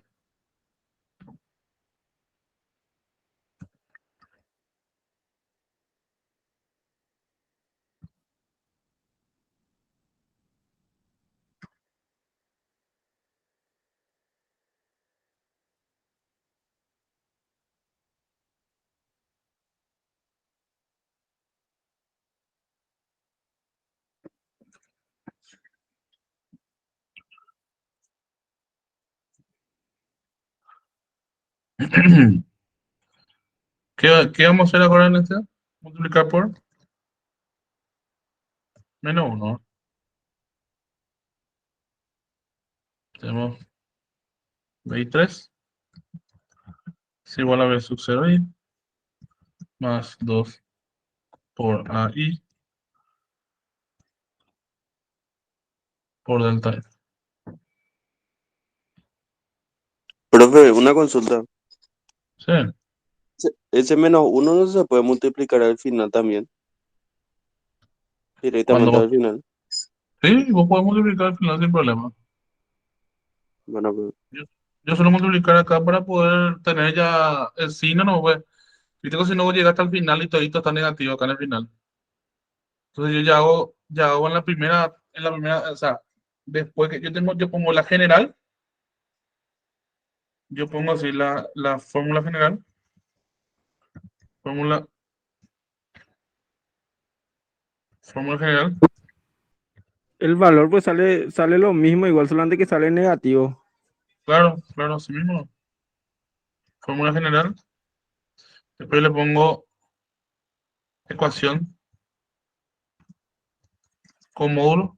¿Qué vamos a hacer ahora en este? Multiplicar por menos 1. Tenemos BI3 es igual a B sub 0i más 2 por AI por delta F. Profe, una consulta. Sí, Ese menos uno no se puede multiplicar al final también, directamente cuando al final. sí, vos podés multiplicar al final sin problema. Bueno, pues, Yo, yo suelo multiplicar acá para poder tener ya el signo, no, pues. Viste que si no llega hasta el final y todito está negativo acá en el final. Entonces yo ya hago en la primera, o sea, después que yo pongo la general yo pongo así la fórmula general. Fórmula, fórmula general. El valor pues sale lo mismo, igual solamente que sale negativo. Claro, claro, así mismo. Fórmula general. Después le pongo ecuación con módulo.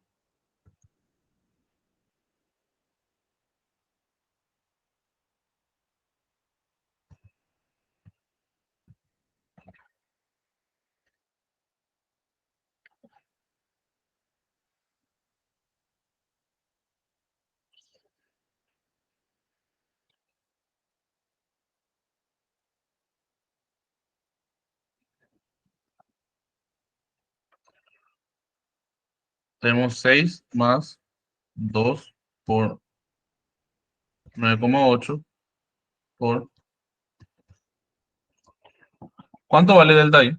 Tenemos 6 más 2 por 9,8 por... ¿Cuánto vale delta I?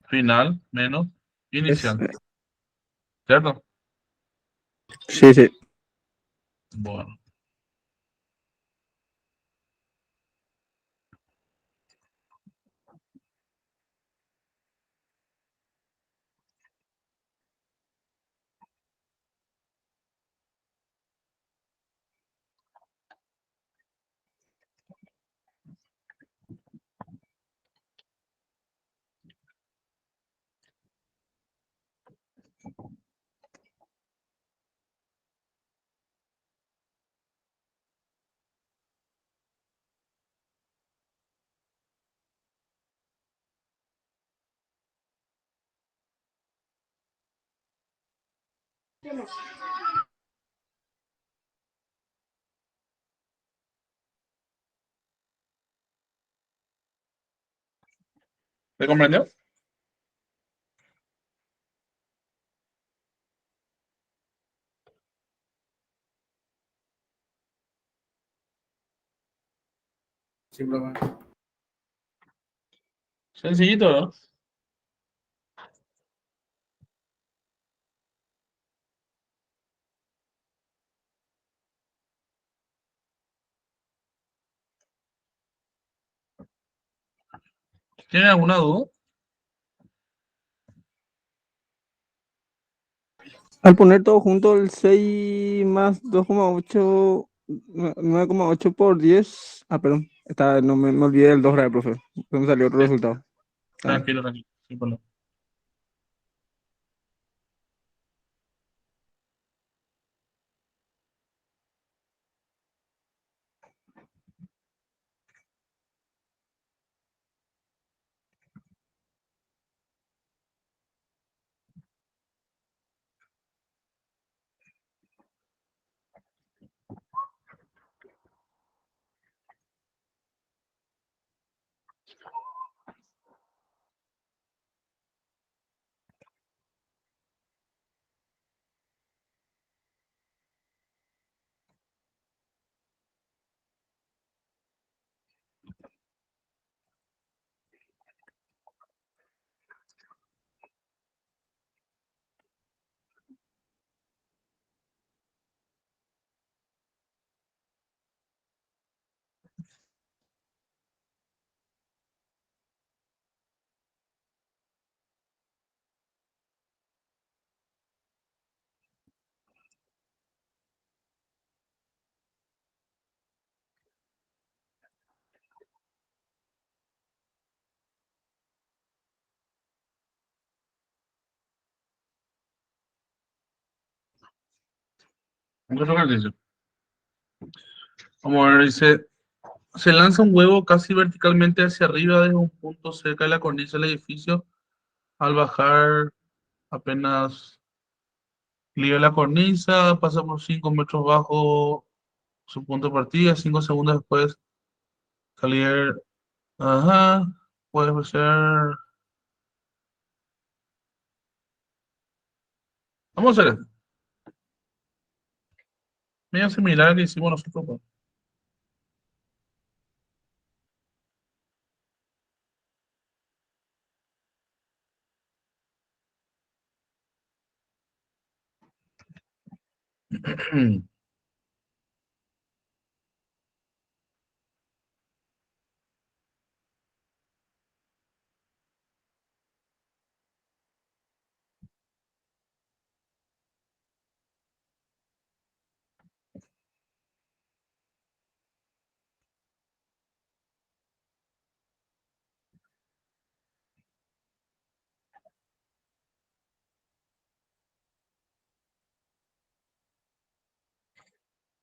Final menos Es, inicial. ¿Cierto? sí, sí. Bueno. ¿Se comprendió? Sencillito, ¿no? ¿Tienen alguna duda? Al poner todo junto, el 6 más 2,8, 9,8 por 10. Ah, perdón. No me olvidé del 2, profe. Me salió otro Sí, resultado. Ah, tranquilo, tranquilo. Sin problema. Otro ejercicio. Vamos a ver, dice, se lanza un huevo casi verticalmente hacia arriba desde un punto cerca de la cornisa del edificio. Al bajar apenas libre la cornisa, pasa por 5 metros bajo su punto de partida, 5 segundos después salir, ajá, puede ser, vamos a hacer esto, medio similar al que hicimos nosotros, pues.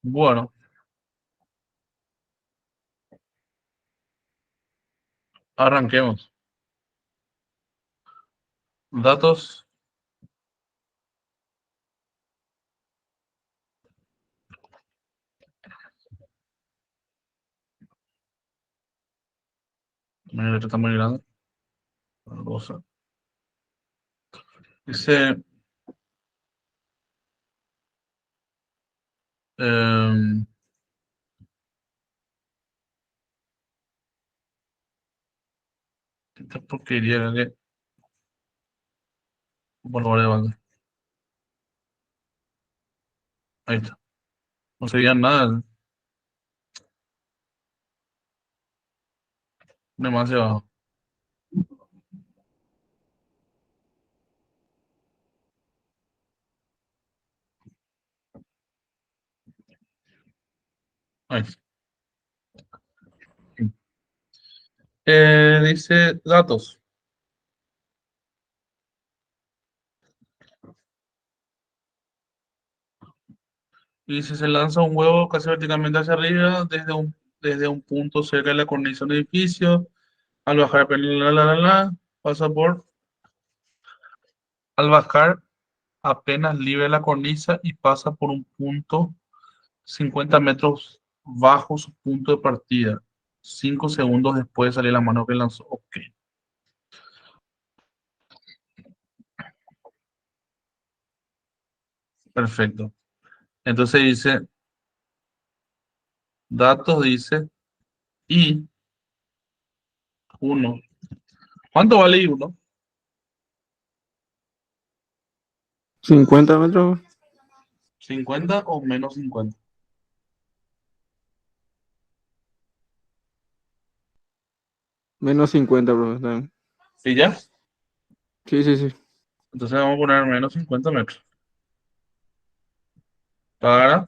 Bueno, arranquemos. Datos. Mi letra está muy grande. Cosa. Dice, em, esta porquería que... Bueno, vale. Ahí está. No se veía nada. Demasiado. Ahí está. Dice datos. Y si se lanza un huevo casi verticalmente hacia arriba, desde un punto cerca de la cornisa del edificio, al bajar, pasa por, al bajar apenas libre la cornisa y pasa por un punto 50 metros bajo su punto de partida, 5 segundos después de salir la mano que lanzó. Ok, perfecto. Entonces dice, datos dice, y uno. ¿Cuánto vale I uno? 50 metros. ¿50 o menos 50? Menos 50, profe. Está bien. ¿Sí ya? Sí, sí, sí. Entonces vamos a poner menos 50 metros. Para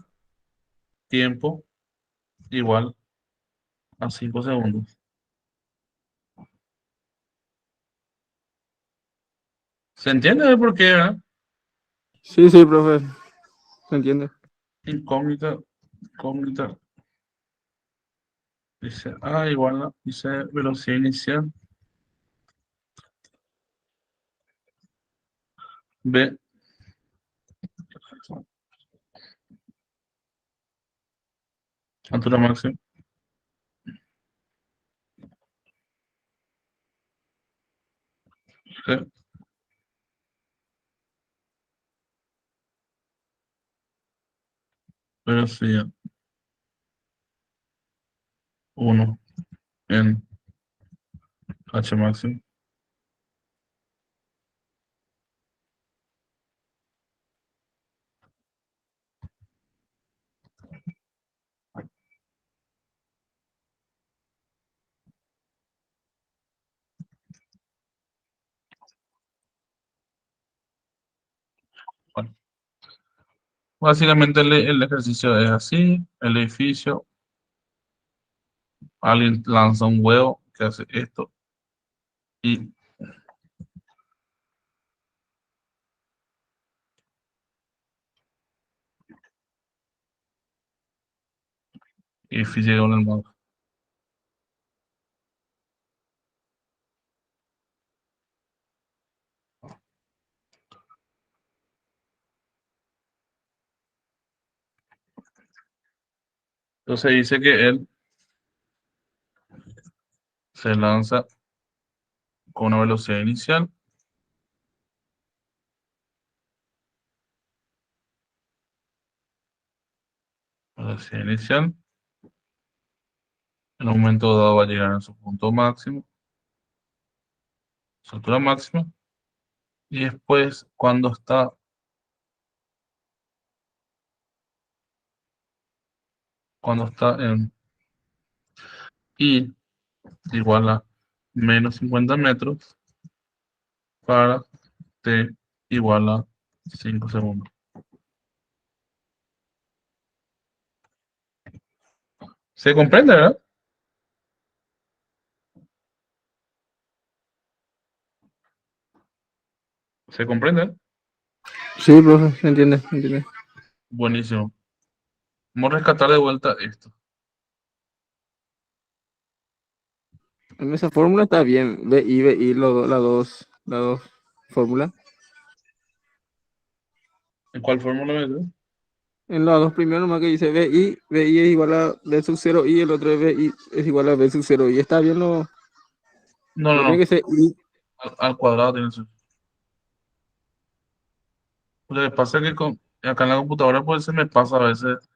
tiempo igual a 5 segundos. ¿Se entiende por qué, verdad? Sí, sí, profe. ¿Se entiende? Incógnita, incógnita. Dice A igual a, dice velocidad inicial. B, altura máxima. C, velocidad 1 en H máximo. Bueno, básicamente el ejercicio es así. El edificio, alguien lanza un huevo que hace esto y el edificio llega en el mapa. Entonces dice que él se lanza con una velocidad inicial. Velocidad inicial. En un momento dado va a llegar a su punto máximo, su altura máxima. Y después, cuando está cuando está en I igual a menos 50 metros para T igual a 5 segundos. ¿Se comprende, verdad? ¿Se comprende? Sí, profe, se entiende, se entiende. Buenísimo. Vamos a rescatar de vuelta esto. En esa fórmula está bien. VI, las dos fórmulas. ¿En cuál fórmula metes? En las dos primeras nomás que dice VI es igual a B sub 0 y el otro es VI es igual a B sub 0 y está bien No, no no, tiene no. que ser I. Al cuadrado tiene que ser. Lo que pasa es que acá en la computadora pues se me pasa a veces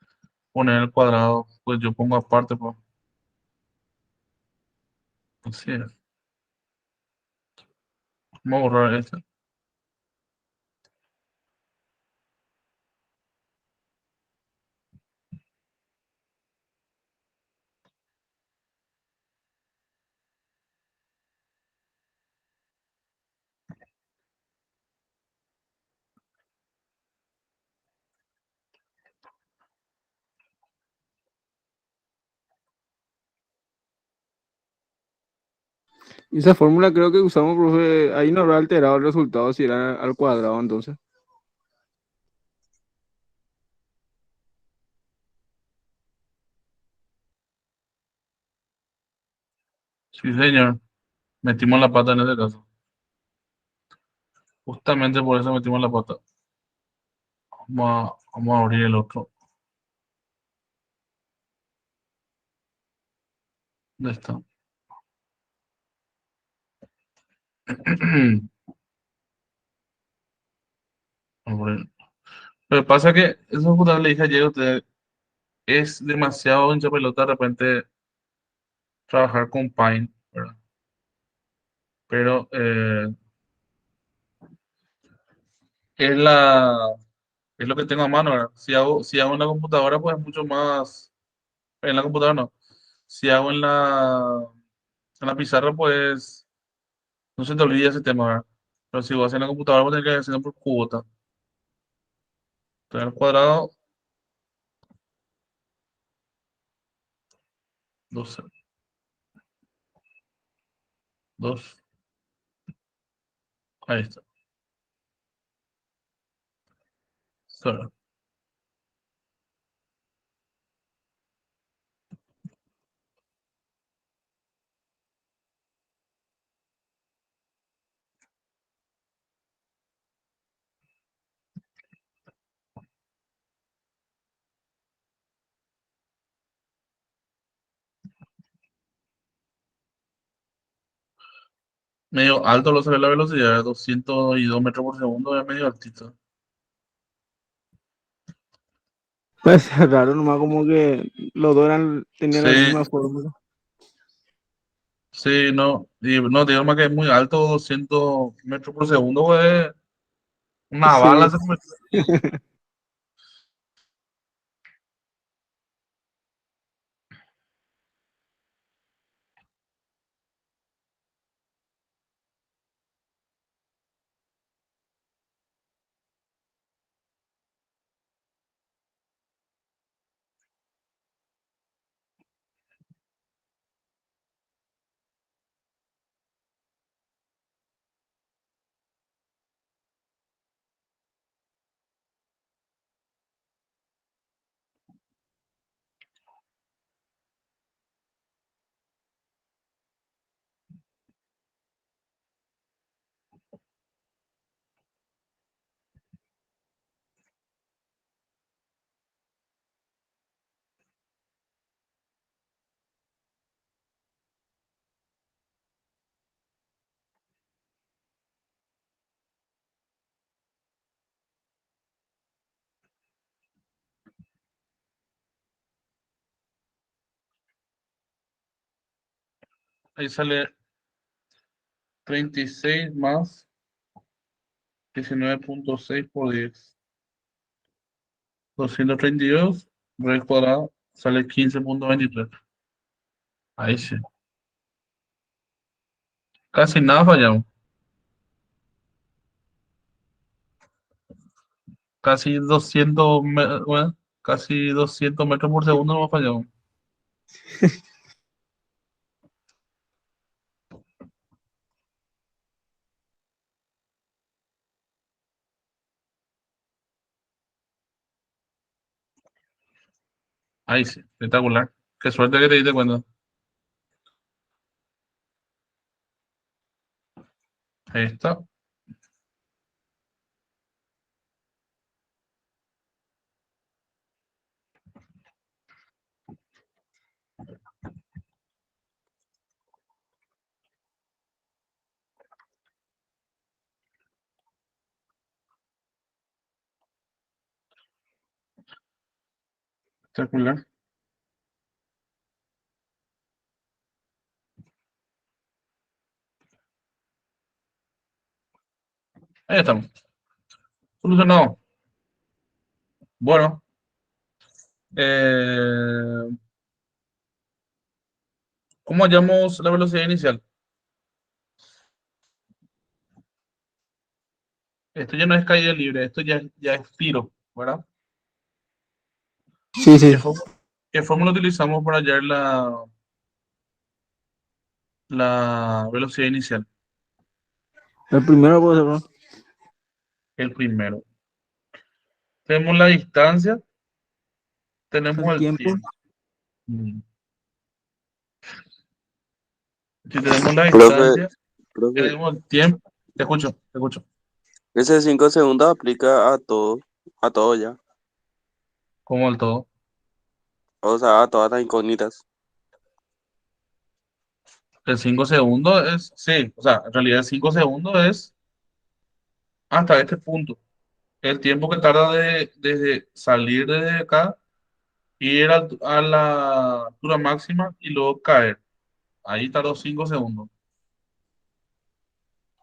poner el cuadrado. Pues yo pongo aparte, pues. Así es. Vamos a borrar esto. Y esa fórmula creo que usamos, profe, ahí no habrá alterado el resultado si era al cuadrado entonces. Sí, señor. Metimos la pata en este caso. Justamente por eso metimos la pata. Vamos a abrir el otro. ¿Dónde está? Vamos a abrir. Pero pasa que eso justamente le dije ayer a usted, es demasiado hincha pelota de repente trabajar con Paint, ¿verdad? Pero es es lo que tengo a mano, ¿verdad? Si hago en la computadora, pues es mucho más. En la computadora no. Si hago en la pizarra, pues no se te olvida ese tema, ¿verdad? Pero si vas en la computadora, pues tienes que hacerlo por cuota. Entonces, al cuadrado, 12, 2, ahí está. Solo. Medio alto lo sale la velocidad, 202 metros por segundo, es medio altito. Pues raro, nomás como que los dos tenían la Sí, misma fórmula. sí, no. Y no, digo más que es muy alto, 200 metros por segundo, pues una Sí, bala se convierte. Ahí sale 36 más 19,6 por 10. 232 raíz cuadrada Sale 15.23. Ahí sí. Casi nada fallamos. Casi 200, bueno, casi 200 metros por segundo no fallamos. Ahí sí, espectacular. Qué suerte que te diste cuenta. Ahí está. Espectacular. Ahí estamos. Solucionado. Bueno, eh, ¿cómo hallamos la velocidad inicial? Esto ya no es caída libre, esto ya es tiro, ¿verdad? Sí, sí. ¿Qué fórmula utilizamos para hallar la velocidad inicial? El primero puede ser, ¿no? El primero. Tenemos la distancia, tenemos El el tiempo. tiempo. Mm. Si tenemos la Profe, distancia, profe, tenemos el tiempo. Te escucho, te escucho. ese 5 segundos aplica a todo ya. Como el todo. O sea, a todas las incógnitas. El 5 segundos es, sí, o sea, en realidad 5 segundos es hasta este punto. El tiempo que tarda desde salir de acá, ir a la altura máxima y luego caer. Ahí tardó 5 segundos.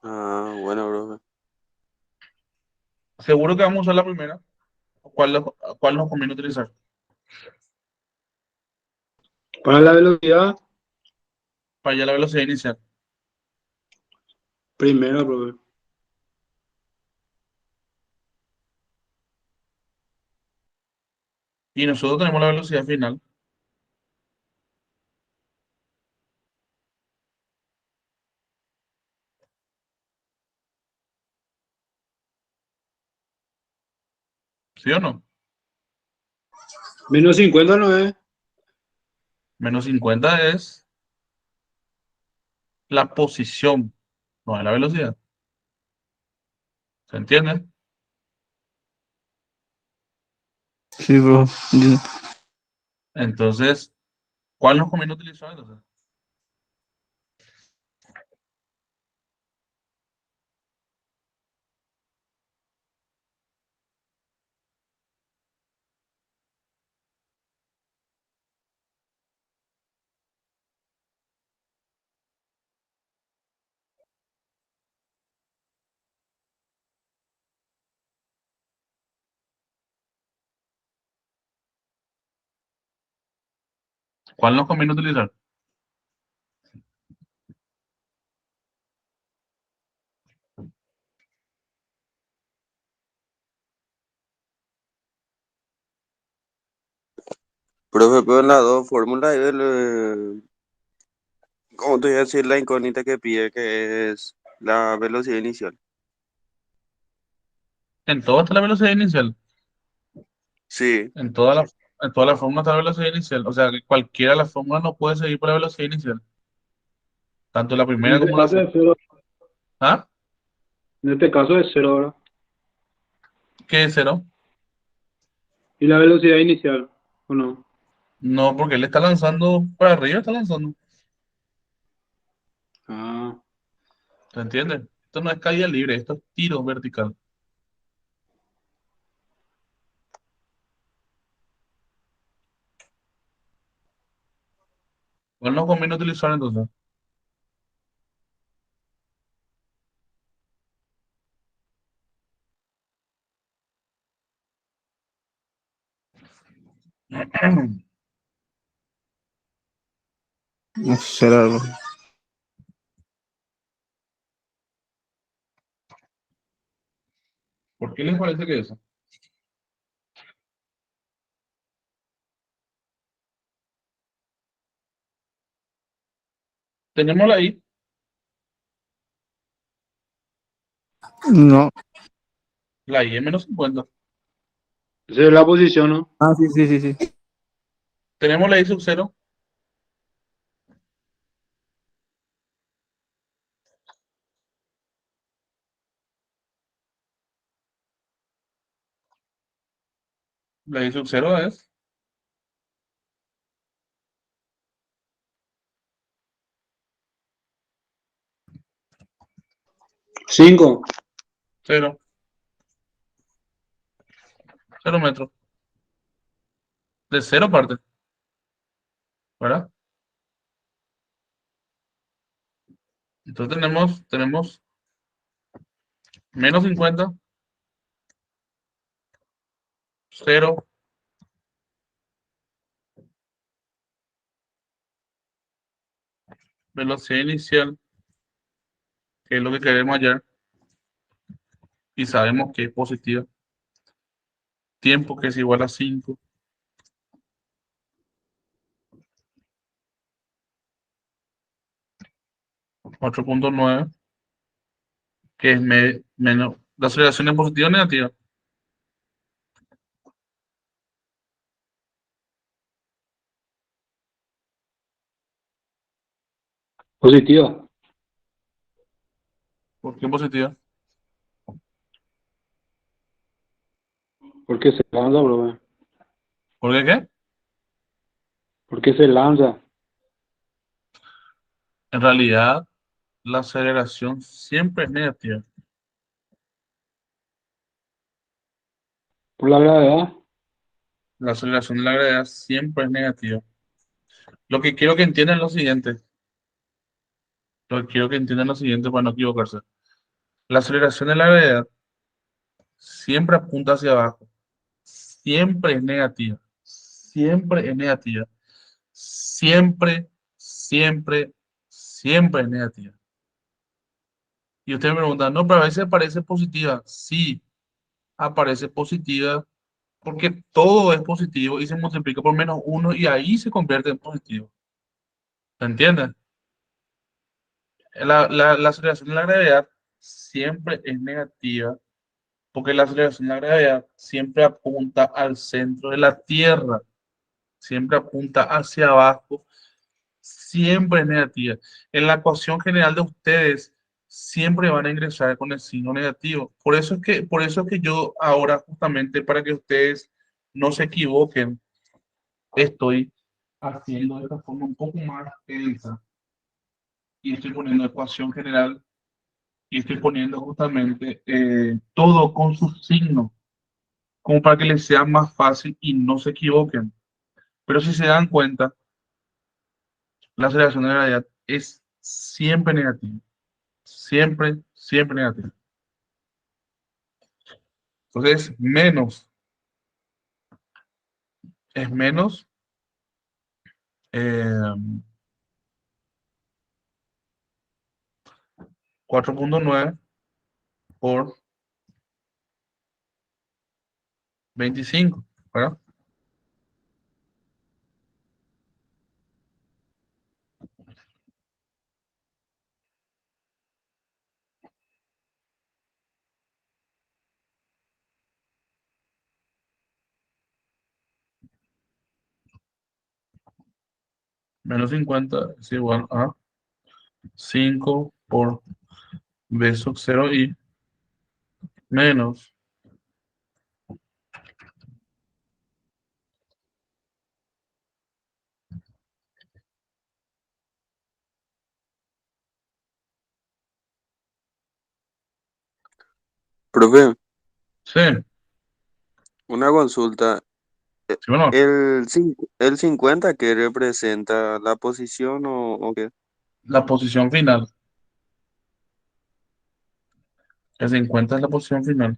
Ah, bueno, profe. Seguro que vamos a usar la primera. ¿Cuál nos conviene utilizar? Para la velocidad, Para hallar la velocidad inicial. primero, profe. Y nosotros tenemos la velocidad final. ¿Sí o no? Menos 50 no es. Menos 50 es la posición, no es la velocidad. ¿Se entiende? Sí, bro. Entonces, ¿cuál nos conviene utilizar entonces? ¿Cuál nos conviene utilizar? Profe, pero en las dos fórmulas, ¿cómo te voy a decir la incógnita que pide, que es la velocidad inicial? En todo está la velocidad inicial. Sí. En toda en toda la fórmula está la velocidad inicial. O sea, que cualquiera de las fórmulas no puede seguir por la velocidad inicial. Tanto la En primera este como la caso segunda. es cero. ¿Ah? En este caso es cero ahora. ¿Qué es cero? ¿Y la velocidad inicial? ¿O no? No, porque él está lanzando para arriba, está lanzando. Ah, ¿Se entiende? Esto no es caída libre, esto es tiro vertical. ¿Cuál nos conviene utilizar entonces? No sé, la verdad. ¿Por qué les parece que eso? Tenemos la I. No. La I es menos 50. Esa es la posición, ¿no? Ah, sí, sí, sí, sí. Tenemos la I sub 0. La I sub 0 es 5. 0. 0 metros. De 0 parte. ¿Verdad? Entonces tenemos menos 50, 0, velocidad inicial, que es lo que queremos hallar, y sabemos que es positiva. Tiempo, que es igual a 5. Otro punto 9, que es menos. ¿La aceleración es positiva o negativa? Positiva. ¿Por qué positiva? ¿Por qué se lanza, bro? ¿Por qué qué? ¿Por qué se lanza? En realidad, la aceleración siempre es negativa. Por la gravedad. La aceleración de la gravedad siempre es negativa. Lo que quiero que entiendan es lo siguiente. Lo que quiero que entiendan es lo siguiente para no equivocarse. La aceleración de la gravedad siempre apunta hacia abajo. Siempre es negativa. Siempre es negativa. Siempre, siempre, siempre es negativa. Y usted me pregunta, no, pero a veces aparece positiva. Sí, aparece positiva porque todo es positivo y se multiplica por menos uno y ahí se convierte en positivo. ¿Se entiende? La aceleración de la gravedad siempre es negativa porque la aceleración de la gravedad siempre apunta al centro de la Tierra, siempre apunta hacia abajo, siempre es negativa. En la ecuación general de ustedes siempre van a ingresar con el signo negativo. Por eso es que yo ahora justamente para que ustedes no se equivoquen, estoy haciendo de esta forma un poco más tensa y estoy poniendo ecuación general y estoy poniendo justamente todo con su signo, como para que les sea más fácil y no se equivoquen. Pero si se dan cuenta, la aceleración de gravedad es siempre negativa. Siempre, siempre negativa. Entonces, es menos 4,9 por 25, ¿verdad? Menos 50 es igual a 5 por b sub 0 y menos Profe, sí, una consulta. sí o no. ¿El 50 qué representa? ¿La posición o qué? La posición final. El 50 es la posición final.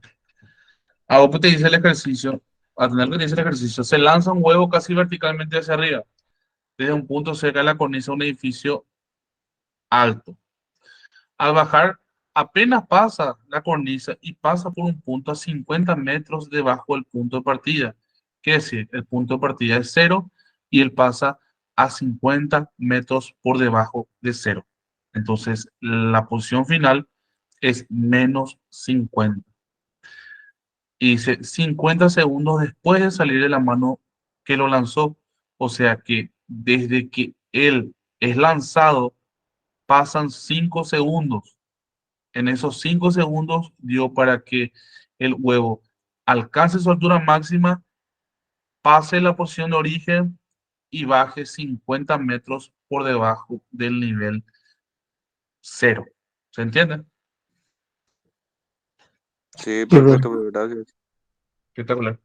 A vos que te dice el ejercicio, a tener que te dice el ejercicio, se lanza un huevo casi verticalmente hacia arriba. desde un punto cerca de la cornisa de un edificio alto. Al bajar, apenas pasa la cornisa y pasa por un punto a 50 metros debajo del punto de partida. Quiere decir, el punto de partida es cero y él pasa a 50 metros por debajo de cero. Entonces, la posición final es menos 50. Y dice 50 segundos después de salir de la mano que lo lanzó. O sea que desde que él es lanzado, pasan 5 segundos. En esos 5 segundos dio para que el huevo alcance su altura máxima, pase la posición de origen y baje 50 metros por debajo del nivel cero. ¿Se entiende? Sí, Sí, profe. perfecto, profe, gracias. Espectacular.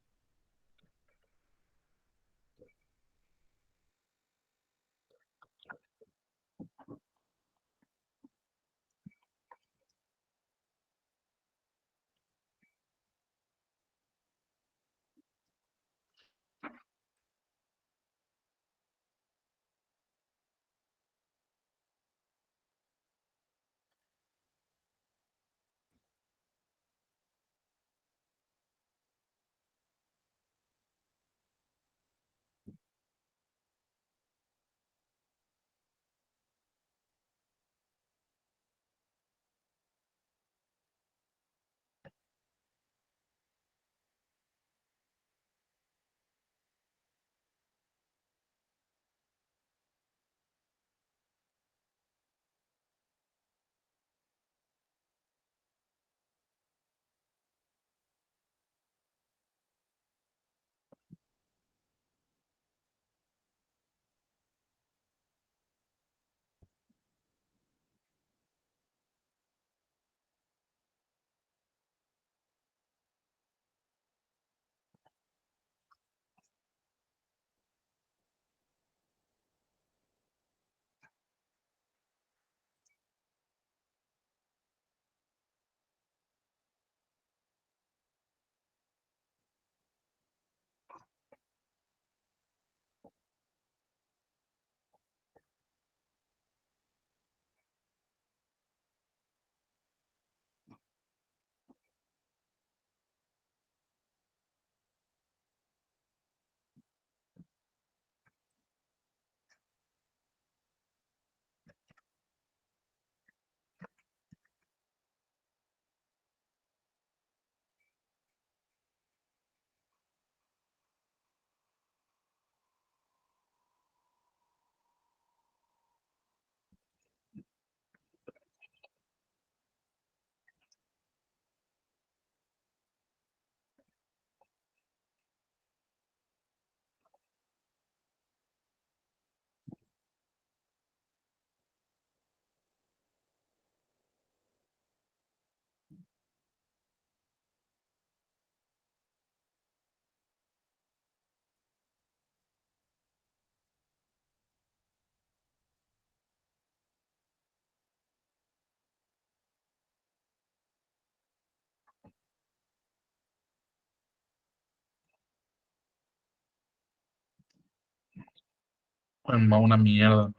Hermano, una mierda.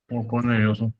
Me pone nervioso.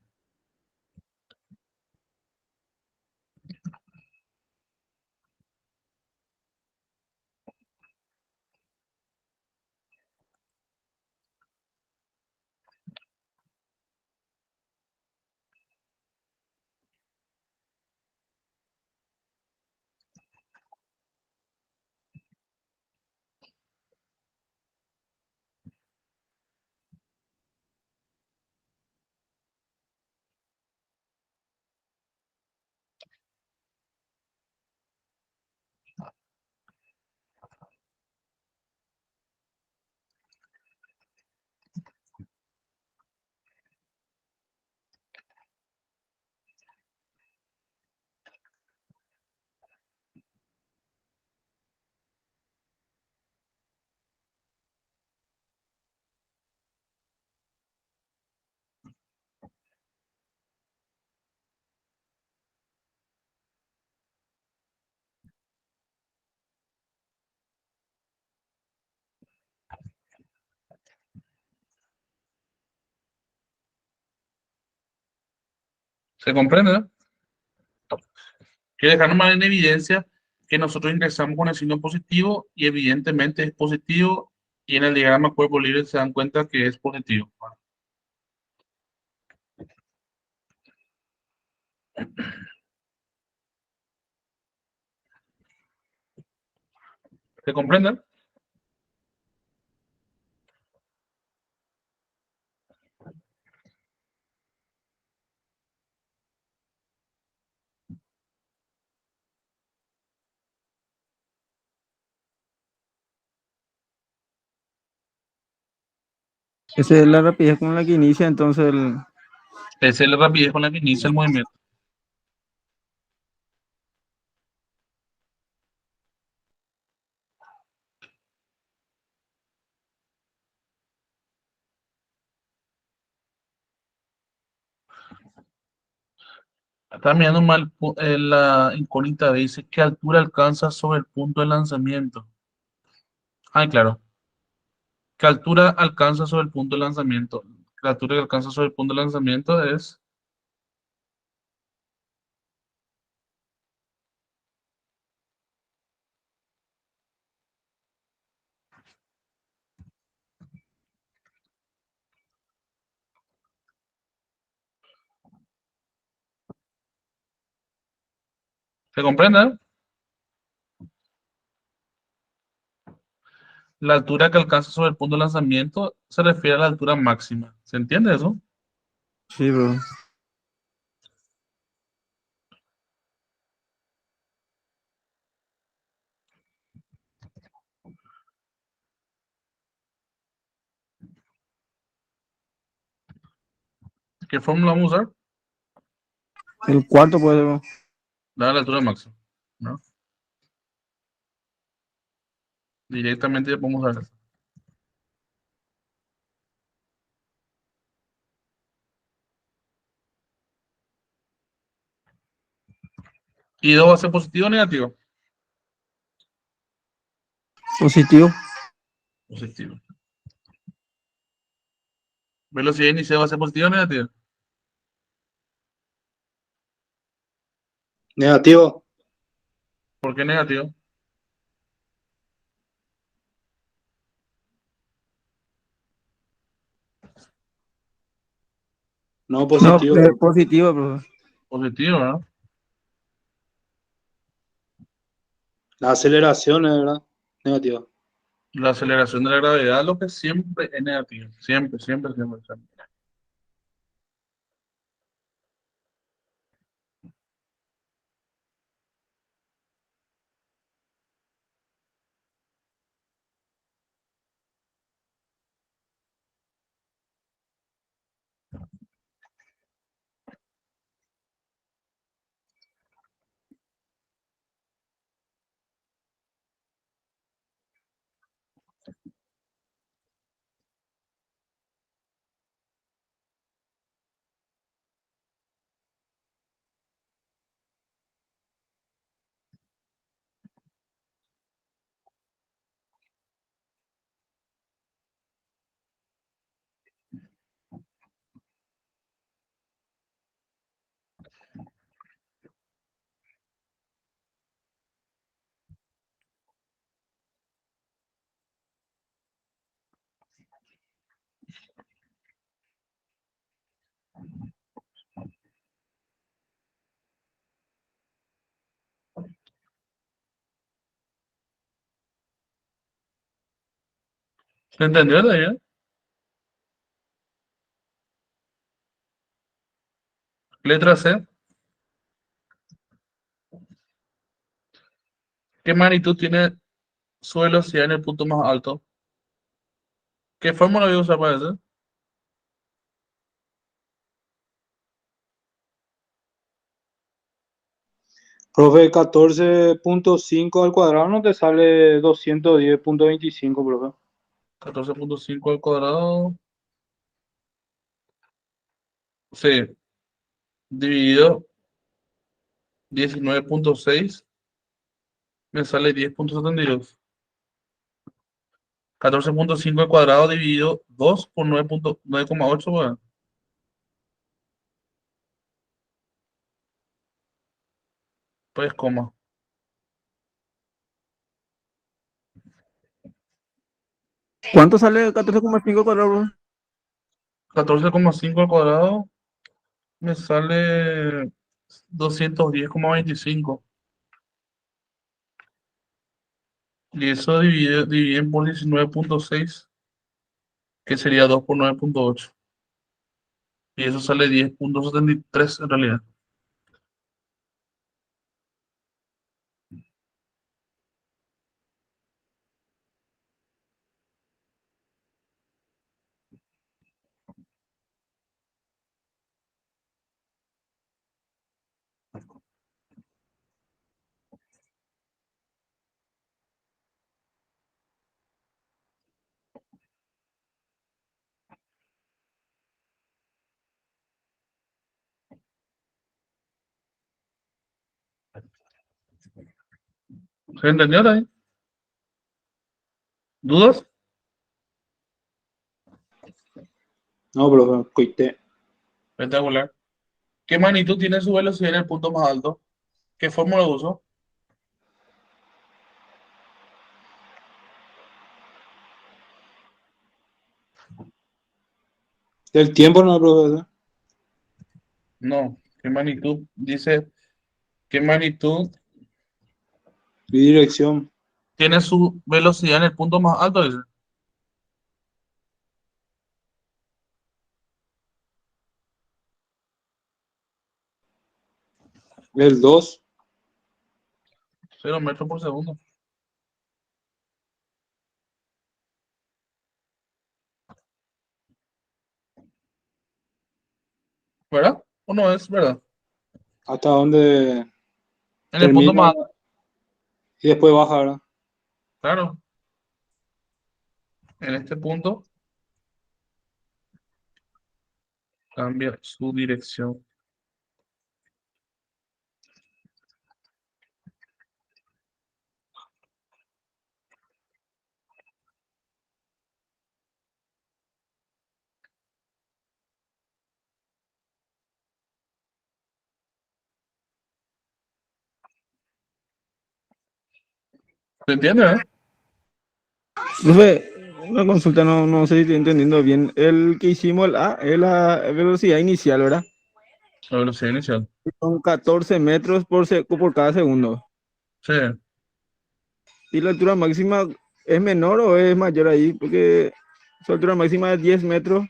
¿Se comprende? ¿No? Quiero dejar más en evidencia que nosotros ingresamos con el signo positivo y evidentemente es positivo y en el diagrama cuerpo libre se dan cuenta que es positivo. ¿Se comprende? Esa es la rapidez con la que inicia entonces el... Esa es la rapidez con la que inicia el movimiento. Está mirando mal la incógnita B, dice qué altura alcanza sobre el punto de lanzamiento. Ah, claro. ¿Qué altura alcanza sobre el punto de lanzamiento? La altura que alcanza sobre el punto de lanzamiento es... ¿Se comprende? La altura que alcanza sobre el punto de lanzamiento se refiere a la altura máxima. ¿Se entiende eso? Sí, bro. ¿Qué fórmula vamos a usar? El cuarto puede ser, bro. Dada la altura máxima, ¿no? Directamente ya podemos usar eso. ¿Y 2 va a ser positivo o negativo? Positivo. Positivo. ¿Velocidad inicial va a ser positiva o negativa? Negativo. ¿Por qué negativo? No, No, positivo. positivo, bro. Positivo, ¿no? La aceleración es, ¿verdad? Negativa. La aceleración de la gravedad, lo que siempre es negativo. Siempre, siempre, siempre, siempre. ¿Se entendió la idea? Letra C. ¿Qué magnitud tiene su velocidad en el punto más alto? ¿Qué fórmula voy a usar para eso? Profe, 14.5 al cuadrado no te sale 210.25, profe. 14.5 al cuadrado. Sí. Dividido 19.6. Me sale 10.72. 14.5 al cuadrado dividido 2 por 9.9,8. Bueno. Pues, coma. ¿Cuánto sale 14,5 cuadrados? 14,5 al cuadrado me sale 210,25. Y eso divide por 19,6, que sería 2 por 9,8. Y eso sale 10,73 en realidad. ¿Se entendió ahí? ¿Dudas? No, pero coité. Espectacular. ¿Qué magnitud tiene su velocidad en el punto más alto? ¿Qué fórmula uso? El tiempo no, profesor. No. ¿Qué magnitud? Dice, ¿qué magnitud Y dirección. tiene su velocidad en el punto más alto? Dice. El 2. 0 metros por segundo. ¿Verdad? ¿O no es verdad? Hasta donde En el punto termina más alto. y después baja, ¿verdad? Claro. En este punto cambia su dirección. ¿Se entiende, eh? Profe, una consulta, no sé si estoy entendiendo bien. El que hicimos, el A, es la velocidad inicial, ¿verdad? La velocidad inicial. Son 14 metros por cada segundo. Sí. ¿Y la altura máxima es menor o es mayor ahí? Porque su altura máxima es 10 metros.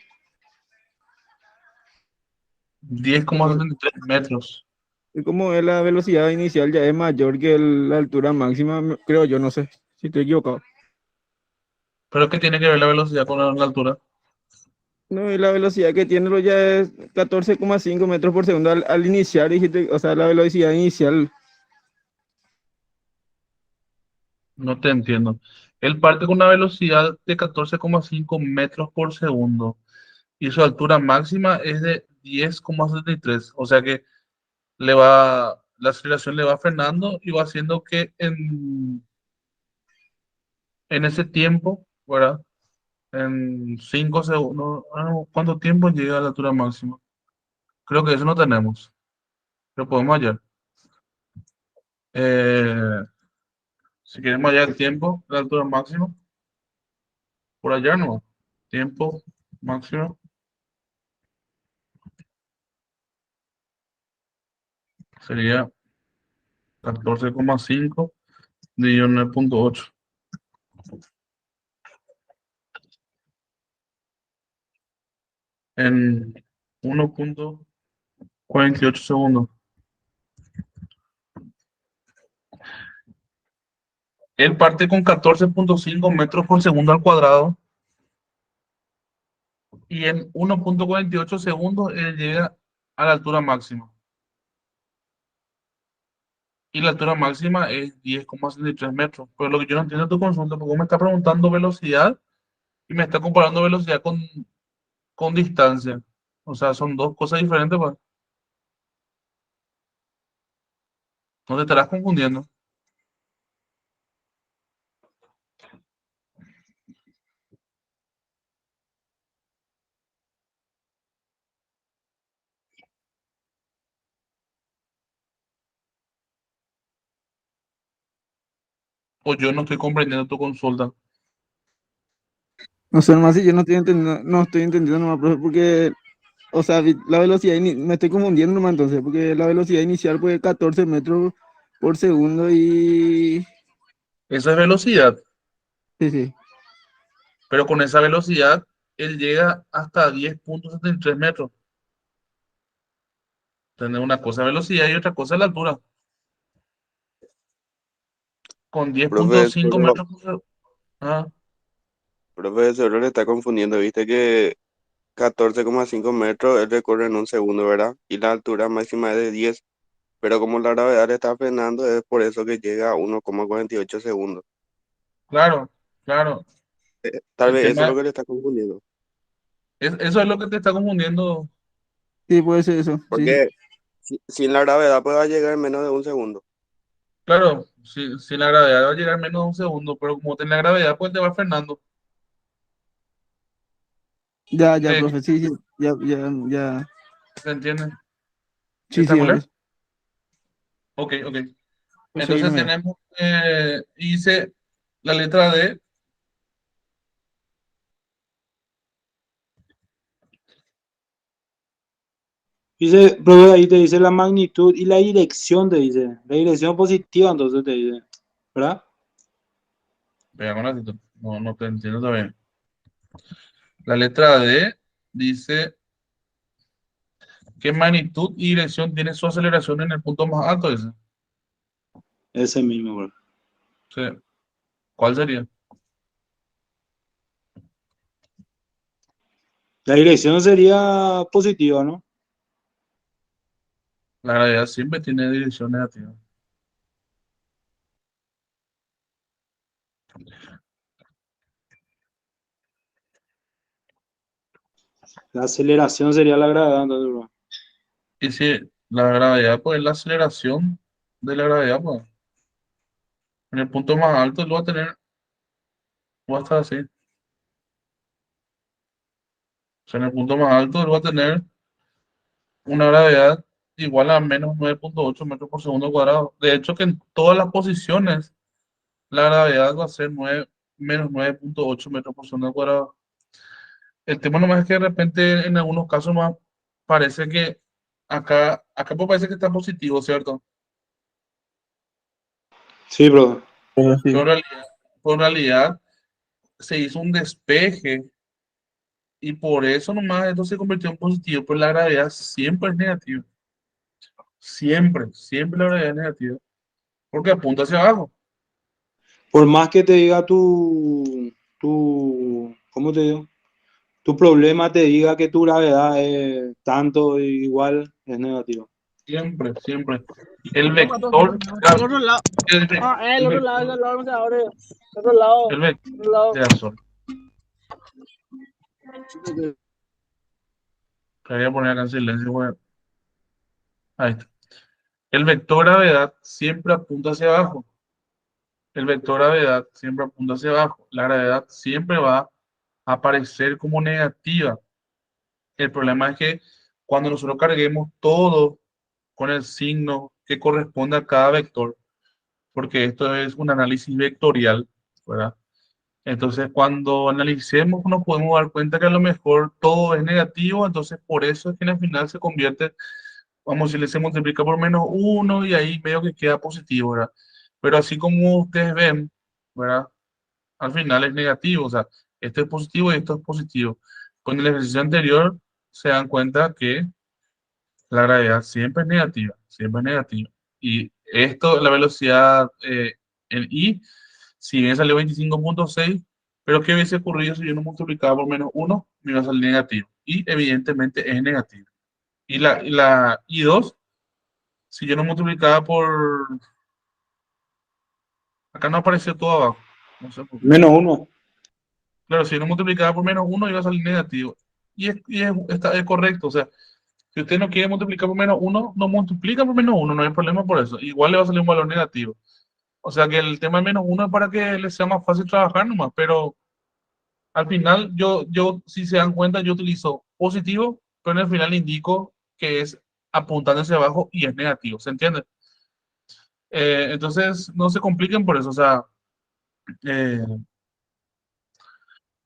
10,73 metros. Y como es la velocidad inicial ya es mayor que la altura máxima, creo yo, no sé si estoy equivocado. ¿Pero qué tiene que ver la velocidad con la altura? No, y la velocidad que tiene lo ya es 14,5 metros por segundo al iniciar, dijiste, o sea, la velocidad inicial. No te entiendo. Él parte con una velocidad de 14,5 metros por segundo y su altura máxima es de 10,73. O sea que la aceleración le va frenando y va haciendo que en ese tiempo, ¿verdad? En 5 segundos, ¿cuánto tiempo llega a la altura máxima? Creo que eso no tenemos, pero podemos hallar. Eh, si queremos hallar el tiempo, la altura máxima, por allá no. Tiempo máximo sería 14,5 dividido 9,8 en 1,48 segundos. Él parte con 14,5 metros por segundo al cuadrado y en 1,48 segundos él llega a la altura máxima. Y la altura máxima es 10,63 metros. Pero lo que yo no entiendo es tu consulta, porque vos me estás preguntando velocidad y me está comparando velocidad con distancia. O sea, son dos cosas diferentes, pues. No te estarás confundiendo. o yo no estoy comprendiendo tu consulta. No sé, nomás si yo no estoy entendiendo nomás, profe, porque, o sea, la velocidad, me estoy confundiendo nomás entonces, porque la velocidad inicial fue 14 metros por segundo y... Esa es velocidad, Sí, sí. pero con esa velocidad él llega hasta 10,73 metros. Tener una cosa es velocidad y otra cosa es la altura. Con Profe, 10,5 metros por segundo. Ah, profe, seguro le está confundiendo, viste que 14,5 metros él recorre en un segundo, ¿verdad? Y la altura máxima es de 10, pero como la gravedad le está frenando, es por eso que llega a 1,48 segundos. claro, claro. Tal El vez eso es tema lo que le está confundiendo. eso es lo que te está confundiendo. Sí, puede ser eso, sí. Porque sin la gravedad puede llegar en menos de un segundo. Claro, si la gravedad va a llegar menos de un segundo, pero como tiene la gravedad, pues te va frenando. Ya, ya, ¿Te, profe, sí, sí, ya, ya, ya. te entiendes? Sí, ¿Está sí, claro? ahora. Ok, ok. Pues Entonces seguime ya. tenemos, dice la letra D, Dice, profe, ahí te dice la magnitud y la dirección, te dice. La dirección positiva, entonces te dice, ¿verdad? vea con la no, no te entiendo todavía. La letra D dice qué magnitud y dirección tiene su aceleración en el punto más alto, dice. Ese mismo, profe. Sí. ¿Cuál sería? La dirección sería positiva, ¿no? La gravedad siempre tiene dirección negativa. La aceleración sería la gravedad, entonces, profe. Y si la gravedad, pues la aceleración de la gravedad, pues en el punto más alto lo va a tener, va a estar así. O sea, en el punto más alto lo va a tener una gravedad igual a menos 9,8 metros por segundo cuadrado. De hecho, que en todas las posiciones la gravedad va a ser menos 9,8 metros por segundo cuadrado. El tema nomás es que de repente en algunos casos más parece que acá pues parece que está positivo, ¿cierto? Sí, profe. Pero Sí. en realidad se hizo un despeje y por eso nomás esto se convirtió en positivo, pero la gravedad siempre es negativa. Siempre, siempre la gravedad es negativa. Porque apunta hacia abajo. Por más que te diga ¿cómo te digo? Tu problema te diga que tu gravedad es tanto igual, es negativo. Siempre, siempre. El vector, Al otro lado. el, ve- Ah, el el otro lado, vector, el otro lado, no se abre. El otro lado, el vector el otro lado. de azul. Quería poner acá en silencio, bueno. Ahí está. El vector gravedad siempre apunta hacia abajo. El vector gravedad siempre apunta hacia abajo. La gravedad siempre va a aparecer como negativa. El problema es que cuando nosotros carguemos todo con el signo que corresponde a cada vector, porque esto es un análisis vectorial, ¿verdad? Entonces, cuando analicemos, nos podemos dar cuenta que a lo mejor todo es negativo, entonces por eso es que al final se convierte, vamos, si le se multiplica por menos uno y ahí medio que queda positivo, ¿verdad? Pero así como ustedes ven, ¿verdad? Al final es negativo, o sea, esto es positivo y esto es positivo. Con el ejercicio anterior se dan cuenta que la gravedad siempre es negativa, siempre es negativa. Y esto, la velocidad en I, si bien salió 25,6, pero ¿qué hubiese ocurrido si yo no multiplicaba por menos uno? Me iba a salir negativo. Y evidentemente es negativo. Y la I2, si yo no multiplicaba por... Acá no apareció todo abajo. No sé por qué. -1. Claro, si yo no multiplicaba por menos uno, iba a salir negativo. Es correcto. O sea, si usted no quiere multiplicar por menos uno, no multiplica por menos uno, no hay problema por eso. Igual le va a salir un valor negativo. O sea que el tema de menos uno es para que les sea más fácil trabajar nomás, pero al final si se dan cuenta, yo utilizo positivo, pero en el final indico que es apuntando hacia abajo y es negativo, ¿se entiende? Entonces no se compliquen por eso, o sea, eh,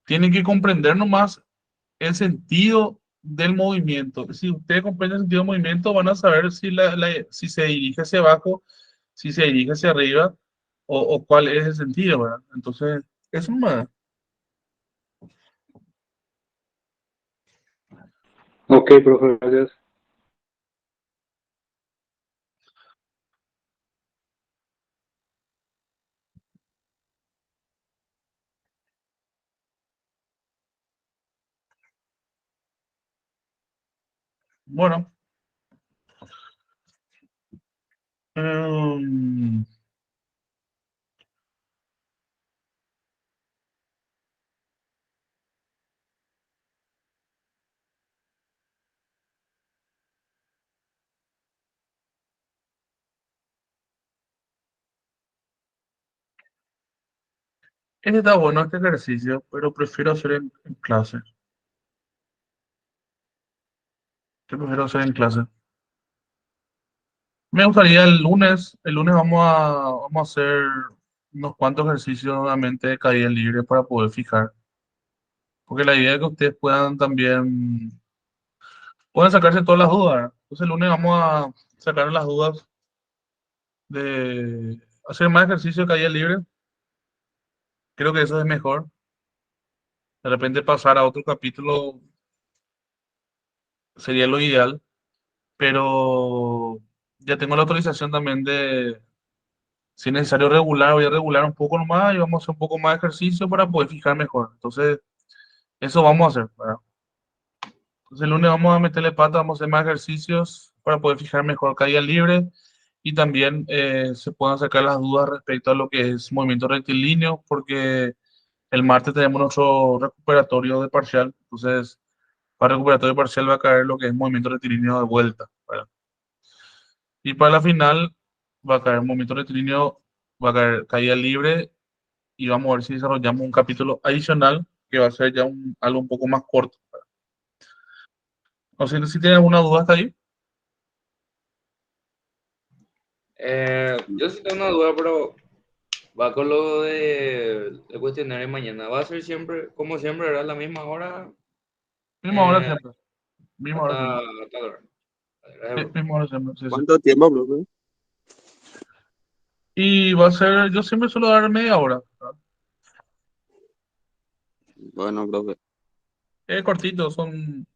tienen que comprender nomás el sentido del movimiento. Si ustedes comprenden el sentido del movimiento, van a saber si, si se dirige hacia abajo, si se dirige hacia arriba o cuál es el sentido, ¿verdad? Entonces, eso nomás. Ok, profe, gracias. Bueno. em, este está bueno, este ejercicio, pero prefiero hacer en clase. Yo prefiero hacer en clase. Me gustaría el lunes vamos a hacer unos cuantos ejercicios nuevamente de caída libre para poder fijar. Porque la idea es que ustedes puedan también, pueden sacarse todas las dudas, ¿verdad? Entonces el lunes vamos a sacar las dudas de hacer más ejercicio de caída libre. Creo que eso es mejor. De repente pasar a otro capítulo sería lo ideal, pero ya tengo la autorización también de, si es necesario regular, voy a regular un poco nomás y vamos a hacer un poco más de ejercicio para poder fijar mejor. Entonces, eso vamos a hacer, ¿verdad? Entonces, el lunes vamos a meterle pata, vamos a hacer más ejercicios para poder fijar mejor caída libre y también se puedan sacar las dudas respecto a lo que es movimiento rectilíneo, porque el martes tenemos nuestro recuperatorio de parcial. Entonces, para recuperatorio parcial va a caer lo que es movimiento rectilíneo de vuelta, ¿verdad? Y para la final va a caer movimiento rectilíneo, va a caer caída libre y vamos a ver si desarrollamos un capítulo adicional que va a ser ya algo un poco más corto. No sé si tienes alguna duda hasta ahí. Yo sí tengo una duda, pero va con lo de el cuestionario mañana. ¿Va a ser siempre, como siempre, ¿verdad? La misma hora Misma hora eh, siempre. Misma hora hasta siempre. tal hora? Gracias, Sí, bro. misma hora siempre, sí, sí. ¿Cuánto tiempo, profe? Y va a ser, yo siempre suelo dar media hora, ¿verdad? Bueno, profe. Es cortito, son,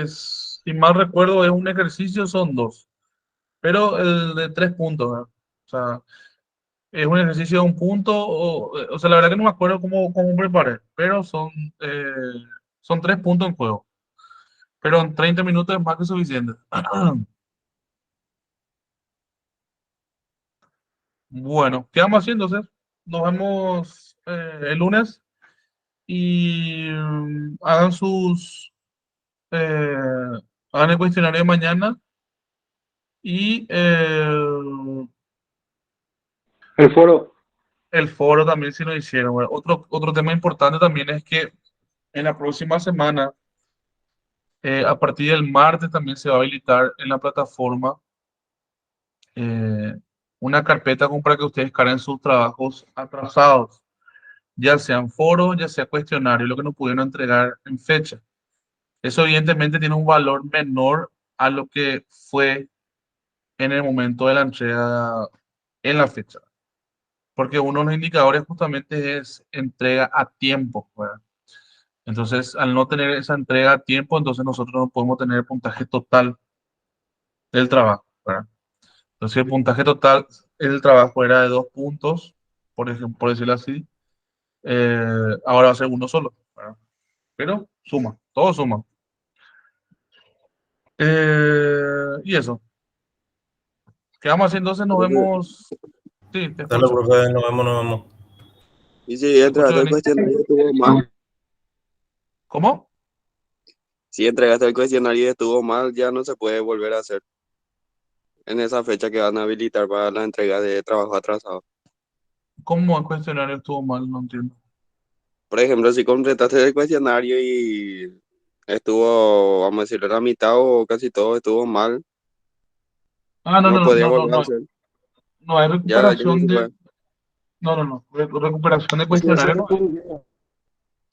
si mal recuerdo, es un ejercicio, son dos, pero el de 3 puntos, ¿verdad? O sea, es un ejercicio de un punto, o sea, la verdad que no me acuerdo cómo preparé, pero eh, son 3 puntos en juego. Pero en 30 minutos es más que suficiente. Bueno, ¿qué vamos haciendo, entonces? Nos vemos el lunes y eh, hagan el cuestionario de mañana y El foro. el foro también si lo hicieron. Bueno, otro tema importante también es que en la próxima semana, a partir del martes, también se va a habilitar en la plataforma eh, una carpeta como para que ustedes carguen sus trabajos atrasados, ya sean foros, ya sea cuestionarios, lo que no pudieron entregar en fecha. Eso evidentemente tiene un valor menor a lo que fue en el momento de la entrega en la fecha, porque uno de los indicadores justamente es entrega a tiempo, ¿verdad? Entonces, al no tener esa entrega a tiempo, entonces nosotros no podemos tener el puntaje total del trabajo, ¿verdad? Entonces, el puntaje total del trabajo era de 2 puntos, por ejemplo, por decirlo así, ahora va a ser uno solo, ¿verdad? Pero suma, todo suma. Y eso. Quedamos así, entonces nos Profe, vemos. Sí, te Dale, escucho. profe, nos vemos, nos vemos. y si Te escucho, entregaste el Denis. cuestionario y estuvo mal, ¿Cómo? si entregaste el cuestionario y estuvo mal, ya no se puede volver a hacer en esa fecha que van a habilitar para la entrega de trabajo atrasado. ¿Cómo el cuestionario estuvo mal? No entiendo. Por ejemplo, si completaste el cuestionario y estuvo, vamos a decirlo, la mitad o casi todo estuvo mal, Ah, no, no no, podía no, no, volver a no. hacer. No hay Ya no recuperación se de, puede. No. Recuperación de Eso cuestionario no no. puede ser.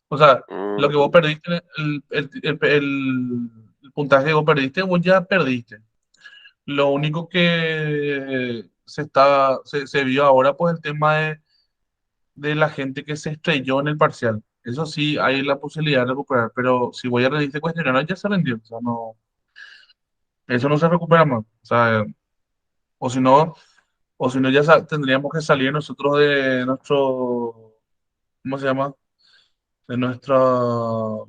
O sea, Ah, lo que vos perdiste, el puntaje que vos perdiste, vos ya perdiste. Lo único que se vio ahora, pues el tema de la gente que se estrelló en el parcial. Eso sí, hay la posibilidad de recuperar, pero si voy a rendir este cuestionario, ya se rindió. O sea, no, eso no se recupera más. O sea, o si no, ya tendríamos que salir nosotros de nuestro, ¿cómo se llama? De nuestra, no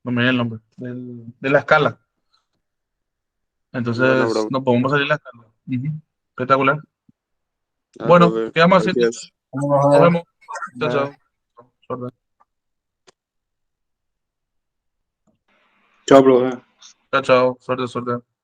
me viene el nombre, de la escala. bueno, Entonces, bro. no podemos salir de la escala. Ujú. Espectacular. Ah, Bueno, profe. quedamos así entonces. Gracias. Nos vemos. Chao, Ah, chao. Suerte. chao, profe. Chao, chao. Suerte, suerte.